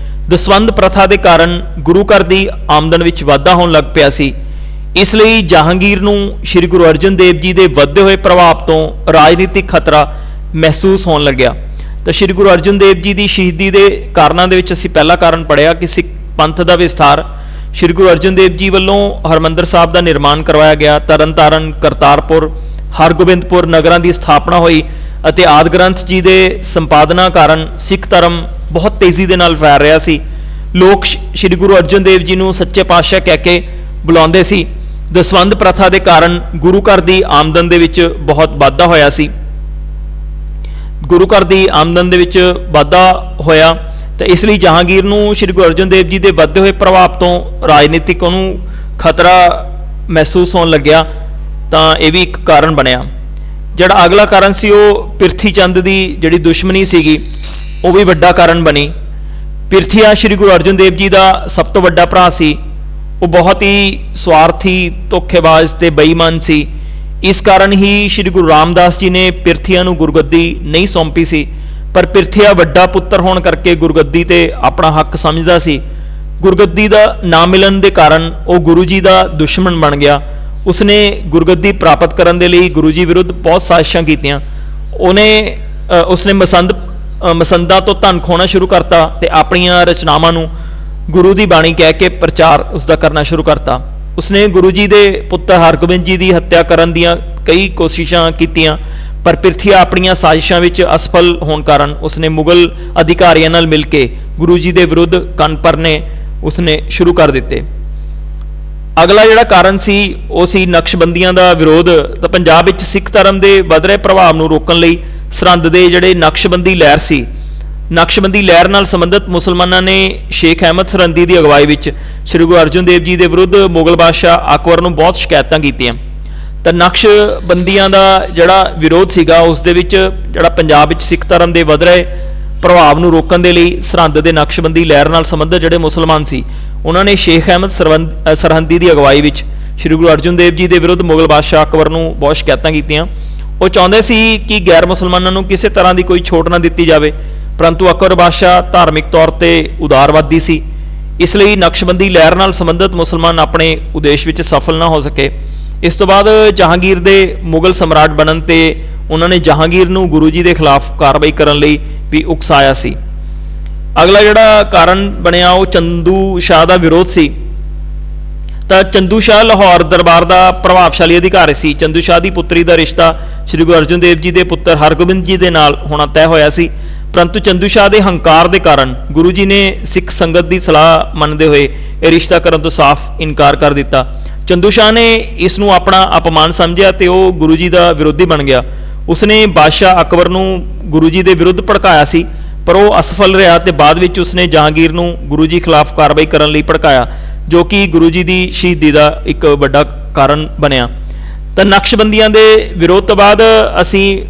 ਦਸਵੰਧ ਪ੍ਰਥਾ ਦੇ ਕਾਰਨ ਗੁਰੂ ਘਰ ਦੀ ਆਮਦਨ ਵਿੱਚ ਵਾਧਾ ਹੋਣ ਲੱਗ ਪਿਆ ਸੀ। ਇਸ ਲਈ ਜਹਾਂਗੀਰ ਨੂੰ ਸ੍ਰੀ ਗੁਰੂ ਅਰਜਨ ਦੇਵ ਜੀ ਦੇ ਵਧਦੇ ਹੋਏ ਪ੍ਰਭਾਵ ਤੋਂ ਰਾਜਨੀਤਿਕ ਖਤਰਾ ਮਹਿਸੂਸ ਹੋਣ ਲੱਗਿਆ। ਤਾਂ ਸ੍ਰੀ ਗੁਰੂ ਅਰਜਨ ਦੇਵ ਜੀ ਦੀ ਸ਼ਹੀਦੀ ਦੇ ਕਾਰਨਾਂ ਦੇ ਵਿੱਚ ਅਸੀਂ ਪਹਿਲਾ ਕਾਰਨ ਪੜ੍ਹਿਆ ਕਿ ਸਿੱਖ ਪੰਥ ਦਾ ਵਿਸਥਾਰ। ਸ੍ਰੀ ਗੁਰੂ ਅਰਜਨ ਦੇਵ ਜੀ ਵੱਲੋਂ ਹਰਿਮੰਦਰ ਸਾਹਿਬ ਦਾ ਨਿਰਮਾਣ ਕਰਵਾਇਆ ਗਿਆ, ਤਰਨਤਾਰਨ, ਕਰਤਾਰਪੁਰ, ਹਰਗੋਬਿੰਦਪੁਰ ਨਗਰਾਂ ਦੀ ਸਥਾਪਨਾ ਹੋਈ ਅਤੇ ਆਦਿ ਗ੍ਰੰਥ ਜੀ ਦੇ ਸੰਪਾਦਨਾ ਕਾਰਨ ਸਿੱਖ ਧਰਮ ਬਹੁਤ ਤੇਜ਼ੀ ਦੇ ਨਾਲ ਫੈਲ ਰਿਹਾ ਸੀ। ਲੋਕ ਸ੍ਰੀ ਗੁਰੂ ਅਰਜਨ ਦੇਵ ਜੀ ਨੂੰ ਸੱਚੇ ਪਾਤਸ਼ਾਹ ਕਹਿ ਕੇ ਬੁਲਾਉਂਦੇ ਸੀ। ਦਸਵੰਧ ਪ੍ਰਥਾ ਦੇ ਕਾਰਨ ਗੁਰੂ ਘਰ ਦੀ ਆਮਦਨ ਦੇ ਵਿੱਚ ਬਹੁਤ ਵਾਧਾ ਹੋਇਆ ਸੀ। ਗੁਰੂ ਘਰ ਦੀ ਆਮਦਨ ਦੇ ਵਿੱਚ ਵਾਧਾ ਹੋਇਆ ਤਾਂ ਇਸ ਲਈ ਜਹਾਂਗੀਰ ਨੂੰ ਸ੍ਰੀ ਗੁਰੂ ਅਰਜਨ ਦੇਵ ਜੀ ਦੇ ਵਧਦੇ ਹੋਏ ਪ੍ਰਭਾਵ ਤੋਂ ਰਾਜਨੀਤਿਕ ਉਹਨੂੰ ਖਤਰਾ ਮਹਿਸੂਸ ਹੋਣ ਲੱਗਿਆ। ਤਾਂ ਇਹ ਵੀ ਇੱਕ ਕਾਰਨ ਬਣਿਆ। ਜਿਹੜਾ ਅਗਲਾ ਕਾਰਨ ਸੀ ਉਹ ਪ੍ਰਿਥੀ ਚੰਦ ਦੀ ਜਿਹੜੀ ਦੁਸ਼ਮਣੀ ਸੀਗੀ ਉਹ ਵੀ ਵੱਡਾ ਕਾਰਨ ਬਣੀ। ਪ੍ਰਿਥੀਆ ਸ੍ਰੀ ਗੁਰੂ ਅਰਜਨ ਦੇਵ ਜੀ ਦਾ ਸਭ ਤੋਂ ਵੱਡਾ ਭਰਾ ਸੀ। ਉਹ ਬਹੁਤ ਹੀ ਸਵਾਰਥੀ, ਧੋਖੇਬਾਜ਼ ਤੇ ਬੇਈਮਾਨ ਸੀ। ਇਸ ਕਾਰਨ ਹੀ ਸ੍ਰੀ ਗੁਰੂ ਰਾਮਦਾਸ ਜੀ ਨੇ ਪ੍ਰਿਥੀਆ ਨੂੰ ਗੁਰਗੱਦੀ ਨਹੀਂ ਸੌਂਪੀ ਸੀ। ਪਰ ਪ੍ਰਿਥੀਆ ਵੱਡਾ ਪੁੱਤਰ ਹੋਣ ਕਰਕੇ ਗੁਰਗੱਦੀ ਤੇ ਆਪਣਾ ਹੱਕ ਸਮਝਦਾ ਸੀ। ਗੁਰਗੱਦੀ ਦਾ ਨਾ ਮਿਲਣ ਦੇ ਕਾਰਨ ਉਹ ਗੁਰੂ ਜੀ ਦਾ ਦੁਸ਼ਮਣ ਬਣ ਗਿਆ। ਉਸਨੇ ਗੁਰਗੱਦੀ ਪ੍ਰਾਪਤ ਕਰਨ ਦੇ ਲਈ ਗੁਰੂ ਜੀ ਵਿਰੁੱਧ ਬਹੁਤ ਸਾਜ਼ਿਸ਼ਾਂ ਕੀਤੀਆਂ। ਉਸਨੇ ਮਸੰਦਾਂ ਤੋਂ ਧਨ ਖੋਣਾ ਸ਼ੁਰੂ ਕਰਤਾ ਤੇ ਆਪਣੀਆਂ ਰਚਨਾਵਾਂ ਨੂੰ ਗੁਰੂ ਦੀ ਬਾਣੀ ਕਹਿ ਕੇ ਪ੍ਰਚਾਰ ਉਸਦਾ ਕਰਨਾ ਸ਼ੁਰੂ ਕਰਤਾ। ਉਸਨੇ ਗੁਰੂ ਜੀ ਦੇ ਪੁੱਤਰ ਹਰਗੋਬਿੰਦ ਜੀ ਦੀ ਹੱਤਿਆ ਕਰਨ ਦੀਆਂ ਕਈ ਕੋਸ਼ਿਸ਼ਾਂ ਕੀਤੀਆਂ, ਪਰ ਪ੍ਰਿਥੀਆ ਆਪਣੀਆਂ ਸਾਜ਼ਿਸ਼ਾਂ ਵਿੱਚ ਅਸਫਲ ਹੋਣ ਕਾਰਨ ਉਸਨੇ ਮੁਗਲ ਅਧਿਕਾਰੀਆਂ ਨਾਲ ਮਿਲ ਕੇ ਗੁਰੂ ਜੀ ਦੇ ਵਿਰੁੱਧ ਕੰਨ ਭਰਨੇ ਉਸਨੇ ਸ਼ੁਰੂ ਕਰ ਦਿੱਤੇ। ਅਗਲਾ ਜਿਹੜਾ ਕਾਰਨ ਸੀ ਉਹ ਸੀ ਨਕਸ਼ਬੰਦੀਆਂ ਦਾ ਵਿਰੋਧ। ਤਾਂ ਪੰਜਾਬ ਵਿੱਚ ਸਿੱਖ ਧਰਮ ਦੇ ਵਧ ਰਹੇ ਪ੍ਰਭਾਵ ਨੂੰ ਰੋਕਣ ਲਈ ਸਰਹੰਦ ਦੇ ਜਿਹੜੇ ਨਕਸ਼ਬੰਦੀ ਲਹਿਰ ਸੀ, ਨਕਸ਼ਬੰਦੀ ਲਹਿਰ ਨਾਲ ਸੰਬੰਧਿਤ ਮੁਸਲਮਾਨਾਂ ਨੇ ਸ਼ੇਖ ਅਹਿਮਦ ਸਰਹੰਦੀ ਦੀ ਅਗਵਾਈ ਵਿੱਚ ਸ੍ਰੀ ਗੁਰੂ ਅਰਜਨ ਦੇਵ ਜੀ ਦੇ ਵਿਰੁੱਧ ਮੁਗਲ ਬਾਦਸ਼ਾਹ ਅਕਬਰ ਨੂੰ ਬਹੁਤ ਸ਼ਿਕਾਇਤਾਂ ਕੀਤੀਆਂ। ਤਾਂ ਨਕਸ਼ਬੰਦੀਆਂ ਦਾ ਜਿਹੜਾ ਵਿਰੋਧ ਸੀਗਾ ਉਸ ਦੇ ਵਿੱਚ ਜਿਹੜਾ ਪੰਜਾਬ ਵਿੱਚ ਸਿੱਖ ਧਰਮ ਦੇ ਵਧ ਰਹੇ ਪ੍ਰਭਾਵ ਨੂੰ ਰੋਕਣ ਦੇ ਲਈ ਸਰਹੰਦ ਦੇ ਨਕਸ਼ਬੰਦੀ ਲਹਿਰ ਨਾਲ ਸੰਬੰਧਿਤ ਜਿਹੜੇ ਮੁਸਲਮਾਨ ਸੀ ਉਹਨਾਂ ਨੇ ਸ਼ੇਖ ਅਹਿਮਦ ਸਰਹੰਦੀ ਦੀ ਅਗਵਾਈ ਵਿੱਚ ਸ੍ਰੀ ਗੁਰੂ ਅਰਜਨ ਦੇਵ ਜੀ ਦੇ ਵਿਰੁੱਧ ਮੁਗਲ ਬਾਦਸ਼ਾਹ ਅਕਬਰ ਨੂੰ ਬਹੁਤ ਸ਼ਿਕਾਇਤਾਂ ਕੀਤੀਆਂ। ਉਹ ਚਾਹੁੰਦੇ ਸੀ ਕਿ ਗੈਰ ਮੁਸਲਮਾਨਾਂ ਨੂੰ ਕਿਸੇ ਤਰ੍ਹਾਂ ਦੀ ਕੋਈ ਛੋਟ ਨਾ ਦਿੱਤੀ ਜਾਵੇ, ਪਰੰਤੂ ਅਕਬਰ ਬਾਦਸ਼ਾਹ ਧਾਰਮਿਕ ਤੌਰ ਤੇ ਉਦਾਰਵਾਦੀ ਸੀ। ਇਸ ਲਈ ਨਕਸ਼ਬੰਦੀ ਲਹਿਰ ਨਾਲ ਸੰਬੰਧਿਤ ਮੁਸਲਮਾਨ ਆਪਣੇ ਉਦੇਸ਼ ਵਿੱਚ ਸਫਲ ਨਾ ਹੋ ਸਕੇ। ਇਸ ਤੋਂ ਬਾਅਦ ਜਹਾਂਗੀਰ ਦੇ ਮੁਗਲ ਸਮਰਾਟ ਬਣਨ ਤੇ ਉਹਨਾਂ ਨੇ ਜਹਾਂਗੀਰ ਨੂੰ ਗੁਰੂ ਜੀ ਦੇ ਖਿਲਾਫ ਕਾਰਵਾਈ ਕਰਨ ਲਈ ਵੀ ਉਕਸਾਇਆ ਸੀ। ਅਗਲਾ ਜਿਹੜਾ ਕਾਰਨ ਬਣਿਆ ਉਹ ਚੰਦੂ ਸ਼ਾਹ ਦਾ ਵਿਰੋਧ ਸੀ। ਤਾਂ ਚੰਦੂ ਸ਼ਾਹ ਲਾਹੌਰ ਦਰਬਾਰ ਦਾ ਪ੍ਰਭਾਵਸ਼ਾਲੀ ਅਧਿਕਾਰੀ ਸੀ। ਚੰਦੂ ਸ਼ਾਹ ਦੀ ਪੁੱਤਰੀ ਦਾ ਰਿਸ਼ਤਾ ਸ੍ਰੀ ਗੁਰੂ ਅਰਜਨ ਦੇਵ ਜੀ ਦੇ ਪੁੱਤਰ ਹਰਗੋਬਿੰਦ ਜੀ ਦੇ ਨਾਲ ਹੋਣਾ ਤੈਅ ਹੋਇਆ ਸੀ, ਪਰੰਤੂ ਚੰਦੂ ਸ਼ਾਹ ਦੇ ਹੰਕਾਰ ਦੇ ਕਾਰਨ ਗੁਰੂ ਜੀ ਨੇ ਸਿੱਖ ਸੰਗਤ ਦੀ ਸਲਾਹ ਮੰਨਦੇ ਹੋਏ ਇਹ ਰਿਸ਼ਤਾ ਕਰਨ ਤੋਂ ਸਾਫ਼ ਇਨਕਾਰ ਕਰ ਦਿੱਤਾ। ਚੰਦੂ ਸ਼ਾਹ ਨੇ ਇਸ ਨੂੰ ਆਪਣਾ ਅਪਮਾਨ ਸਮਝਿਆ ਤੇ ਉਹ ਗੁਰੂ ਜੀ ਦਾ ਵਿਰੋਧੀ ਬਣ ਗਿਆ। ਉਸਨੇ ਬਾਦਸ਼ਾਹ ਅਕਬਰ ਨੂੰ ਗੁਰੂ ਜੀ ਦੇ ਵਿਰੁੱਧ ਭੜਕਾਇਆ ਸੀ, ਪਰ ਉਹ ਅਸਫਲ ਰਿਹਾ ਤੇ ਬਾਅਦ ਵਿੱਚ ਉਸਨੇ ਜਹਾਂਗੀਰ ਨੂੰ ਗੁਰੂ ਜੀ ਖਿਲਾਫ ਕਾਰਵਾਈ ਕਰਨ ਲਈ ਭੜਕਾਇਆ, ਜੋ ਕਿ ਗੁਰੂ ਜੀ ਦੀ ਸ਼ਹੀਦੀ ਦਾ ਇੱਕ ਵੱਡਾ ਕਾਰਨ ਬਣਿਆ। ਤਾਂ ਨਕਸ਼ਬੰਦੀਆਂ ਦੇ ਵਿਰੋਧ ਤੋਂ ਬਾਅਦ ਅਸੀਂ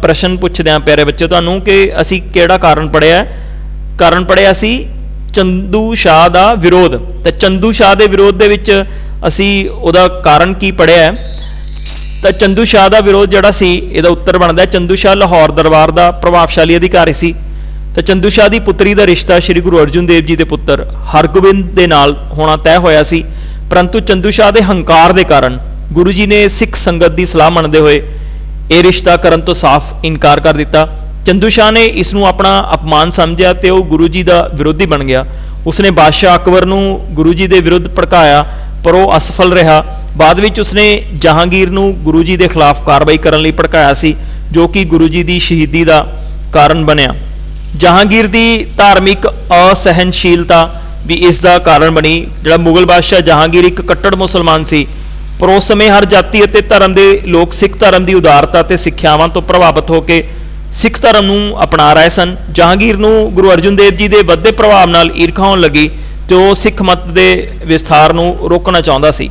ਪ੍ਰਸ਼ਨ ਪੁੱਛਦੇ ਹਾਂ ਪਿਆਰੇ ਬੱਚੇ ਤੁਹਾਨੂੰ ਕਿ ਅਸੀਂ ਕਿਹੜਾ ਕਾਰਨ ਪੜ੍ਹਿਆ? ਕਾਰਨ ਪੜ੍ਹਿਆ ਸੀ ਚੰਦੂ ਸ਼ਾਹ ਦਾ ਵਿਰੋਧ। ਤਾਂ ਚੰਦੂ ਸ਼ਾਹ ਦੇ ਵਿਰੋਧ ਦੇ ਵਿੱਚ ਅਸੀਂ ਉਹਦਾ ਕਾਰਨ ਕੀ ਪੜ੍ਹਿਆ? ਤਾਂ ਚੰਦੂ ਸ਼ਾਹ ਦਾ ਵਿਰੋਧ ਜਿਹੜਾ ਸੀ ਇਹਦਾ ਉੱਤਰ ਬਣਦਾ ਚੰਦੂ ਸ਼ਾਹ ਲਾਹੌਰ ਦਰਬਾਰ ਦਾ ਪ੍ਰਭਾਵਸ਼ਾਲੀ ਅਧਿਕਾਰੀ ਸੀ। ਤਾਂ ਚੰਦੂ ਸ਼ਾਹ ਦੀ ਪੁੱਤਰੀ ਦਾ ਰਿਸ਼ਤਾ ਸ੍ਰੀ ਗੁਰੂ ਅਰਜਨ ਦੇਵ ਜੀ ਦੇ ਪੁੱਤਰ ਹਰਗੋਬਿੰਦ ਦੇ ਨਾਲ ਹੋਣਾ ਤੈਅ ਹੋਇਆ ਸੀ, ਪਰੰਤੂ ਚੰਦੂ ਸ਼ਾਹ ਦੇ ਹੰਕਾਰ ਦੇ ਕਾਰਨ ਗੁਰੂ ਜੀ ਨੇ ਸਿੱਖ ਸੰਗਤ ਦੀ ਸਲਾਹ ਮੰਨਦੇ ਹੋਏ ਇਹ ਰਿਸ਼ਤਾ ਕਰਨ ਤੋਂ ਸਾਫ਼ ਇਨਕਾਰ ਕਰ ਦਿੱਤਾ। ਚੰਦੂ ਸ਼ਾਹ ਨੇ ਇਸ ਨੂੰ ਆਪਣਾ ਅਪਮਾਨ ਸਮਝਿਆ ਤੇ ਉਹ ਗੁਰੂ ਜੀ ਦਾ ਵਿਰੋਧੀ ਬਣ ਗਿਆ। ਉਸਨੇ ਬਾਦਸ਼ਾਹ ਅਕਬਰ ਨੂੰ ਗੁਰੂ ਜੀ ਦੇ ਵਿਰੁੱਧ ਭੜਕਾਇਆ, ਪਰ ਉਹ ਅਸਫਲ ਰਿਹਾ। ਬਾਅਦ ਵਿੱਚ ਉਸਨੇ ਜਹਾਂਗੀਰ ਨੂੰ ਗੁਰੂ ਜੀ ਦੇ ਖਿਲਾਫ ਕਾਰਵਾਈ ਕਰਨ ਲਈ ਭੜਕਾਇਆ ਸੀ, ਜੋ ਕਿ ਗੁਰੂ ਜੀ ਦੀ ਸ਼ਹੀਦੀ ਦਾ ਕਾਰਨ ਬਣਿਆ। ਜਹਾਂਗੀਰ ਦੀ ਧਾਰਮਿਕ ਅਸਹਿਣਸ਼ੀਲਤਾ ਵੀ ਇਸ ਦਾ ਕਾਰਨ ਬਣੀ। ਜਿਹੜਾ ਮੁਗਲ ਬਾਦਸ਼ਾਹ ਜਹਾਂਗੀਰ ਇੱਕ ਕੱਟੜ ਮੁਸਲਮਾਨ ਸੀ, ਪਰ ਉਸ ਸਮੇਂ ਹਰ ਜਾਤੀ ਅਤੇ ਧਰਮ ਦੇ ਲੋਕ ਸਿੱਖ ਧਰਮ ਦੀ ਉਦਾਰਤਾ ਤੇ ਸਿੱਖਿਆਵਾਂ ਤੋਂ ਪ੍ਰਭਾਵਿਤ ਹੋ ਕੇ ਸਿੱਖ ਧਰਮ ਨੂੰ ਅਪਣਾ ਰਹੇ ਸਨ। ਜਹਾਂਗੀਰ ਨੂੰ ਗੁਰੂ ਅਰਜਨ ਦੇਵ ਜੀ ਦੇ ਵੱਧਦੇ ਪ੍ਰਭਾਵ ਨਾਲ ਈਰਖਾ ਹੋਣ ਲੱਗੀ ਤੇ ਉਹ ਸਿੱਖ ਮਤ ਦੇ ਵਿਸਥਾਰ ਨੂੰ ਰੋਕਣਾ ਚਾਹੁੰਦਾ ਸੀ।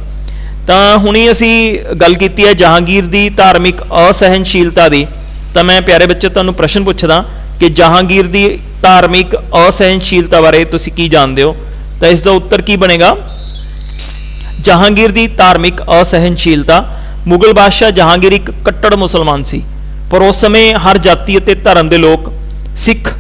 ਤਾਂ ਹੁਣੀ ਅਸੀਂ ਗੱਲ ਕੀਤੀ ਹੈ ਜਹਾਂਗੀਰ ਦੀ ਧਾਰਮਿਕ ਅਸਹਿਣਸ਼ੀਲਤਾ ਦੀ। ਤਾਂ ਮੈਂ ਪਿਆਰੇ ਬੱਚੇ ਤੁਹਾਨੂੰ ਪ੍ਰਸ਼ਨ ਪੁੱਛਦਾ ਕਿ ਜਹਾਂਗੀਰ ਦੀ ਧਾਰਮਿਕ ਅਸਹਿਣਸ਼ੀਲਤਾ ਬਾਰੇ ਤੁਸੀਂ ਕੀ ਜਾਣਦੇ ਹੋ? ਤਾਂ ਇਸ ਦਾ ਉੱਤਰ ਕੀ ਬਣੇਗਾ? ਜਹਾਂਗੀਰ ਦੀ ਧਾਰਮਿਕ ਅਸਹਿਣਸ਼ੀਲਤਾ। ਮੁਗਲ ਬਾਦਸ਼ਾਹ ਜਹਾਂਗੀਰ ਇੱਕ ਕੱਟੜ ਮੁਸਲਮਾਨ ਸੀ, ਪਰ ਉਸ ਸਮੇਂ ਹਰ ਜਾਤੀ ਅਤੇ ਧਰਮ ਦੇ ਲੋਕ ਸਿੱਖ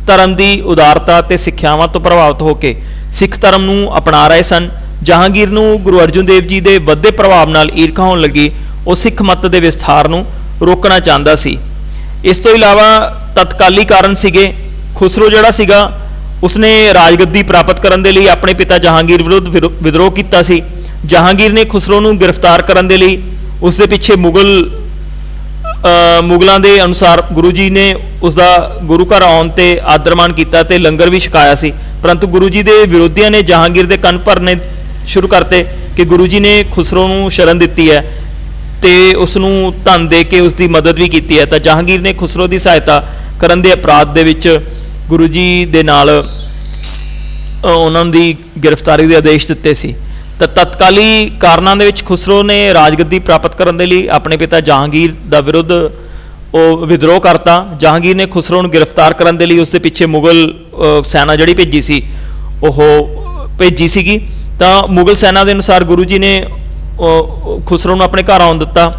ਧਰਮ ਦੀ ਉਦਾਰਤਾ ਤੇ ਸਿੱਖਿਆਵਾਂ ਤੋਂ ਪ੍ਰਭਾਵਿਤ ਹੋ ਕੇ ਸਿੱਖ ਧਰਮ ਨੂੰ ਅਪਣਾ ਰਹੇ ਸਨ। ਜਹਾਂਗੀਰ ਨੂੰ ਗੁਰੂ ਅਰਜਨ ਦੇਵ ਜੀ ਦੇ ਵੱਧਦੇ ਪ੍ਰਭਾਵ ਨਾਲ ਈਰਖਾ ਹੋਣ ਲੱਗੀ। ਉਹ ਸਿੱਖ ਮਤ ਦੇ ਵਿਸਥਾਰ ਨੂੰ ਰੋਕਣਾ ਚਾਹੁੰਦਾ ਸੀ। ਇਸ ਤੋਂ ਇਲਾਵਾ ਤਤਕਾਲੀ ਕਾਰਨ ਸੀਗੇ। ਖੁਸਰੋ ਜਿਹੜਾ ਸੀਗਾ ਉਸਨੇ ਰਾਜਗੱਦੀ ਪ੍ਰਾਪਤ ਕਰਨ ਦੇ ਲਈ ਆਪਣੇ ਪਿਤਾ ਜਹਾਂਗੀਰ ਵਿਰੁੱਧ ਵਿਦਰੋਹ ਕੀਤਾ ਸੀ। ਜਹਾਂਗੀਰ ਨੇ ਖੁਸਰੋ ਨੂੰ ਗ੍ਰਿਫਤਾਰ ਕਰਨ ਦੇ ਲਈ ਉਸ ਦੇ ਪਿੱਛੇ ਮੁਗਲਾਂ ਦੇ ਅਨੁਸਾਰ ਗੁਰੂ ਜੀ ਨੇ ਉਸ ਦਾ ਗੁਰੂ ਘਰ ਆਉਣ ਤੇ ਆਦਰ ਮਾਣ ਕੀਤਾ ਤੇ ਲੰਗਰ ਵੀ ਛਕਾਇਆ ਸੀ। ਪਰੰਤੂ ਗੁਰੂ ਜੀ ਦੇ ਵਿਰੋਧੀਆਂ ਨੇ ਜਹਾਂਗੀਰ ਦੇ ਕੰਨ ਭਰਨੇ ਸ਼ੁਰੂ ਕਰਤੇ ਕਿ ਗੁਰੂ ਜੀ ਨੇ ਖੁਸਰੋ ਨੂੰ ਸ਼ਰਨ ਦਿੱਤੀ ਹੈ ਤੇ ਉਸ ਨੂੰ ਧਨ ਦੇ ਕੇ ਉਸ ਦੀ ਮਦਦ ਵੀ ਕੀਤੀ ਹੈ। ਤਾਂ ਜਹਾਂਗੀਰ ਨੇ ਖੁਸਰੋ ਦੀ ਸਹਾਇਤਾ ਕਰਨ ਦੇ ਅਪਰਾਧ ਦੇ ਵਿੱਚ ਗੁਰੂ ਜੀ ਦੇ ਨਾਲ ਉਹਨਾਂ ਦੀ ਗ੍ਰਿਫਤਾਰੀ ਦੇ ਆਦੇਸ਼ ਦਿੱਤੇ ਸੀ। ਤਾਂ ਤਤਕਾਲੀ ਕਾਰਨਾਂ ਦੇ ਵਿੱਚ ਖੁਸਰੋ ਨੇ ਰਾਜਗੱਦੀ ਪ੍ਰਾਪਤ ਕਰਨ ਦੇ ਲਈ ਆਪਣੇ ਪਿਤਾ ਜਹਾਂਗੀਰ ਦਾ ਵਿਰੁੱਧ ਉਹ ਵਿਦਰੋਹ ਕਰਤਾ। ਜਹਾਂਗੀਰ ਨੇ ਖੁਸਰੋ ਨੂੰ ਗ੍ਰਿਫਤਾਰ ਕਰਨ ਦੇ ਲਈ ਉਸ ਦੇ ਪਿੱਛੇ ਮੁਗਲ ਸੈਨਾ ਜਿਹੜੀ ਭੇਜੀ ਸੀ ਉਹ ਭੇਜੀ ਸੀਗੀ। ਤਾਂ ਮੁਗਲ ਸੈਨਾ ਦੇ ਅਨੁਸਾਰ ਗੁਰੂ ਜੀ ਨੇ ਖੁਸਰੋ ਨੂੰ ਆਪਣੇ ਘਰ ਆਉਣ ਦਿੱਤਾ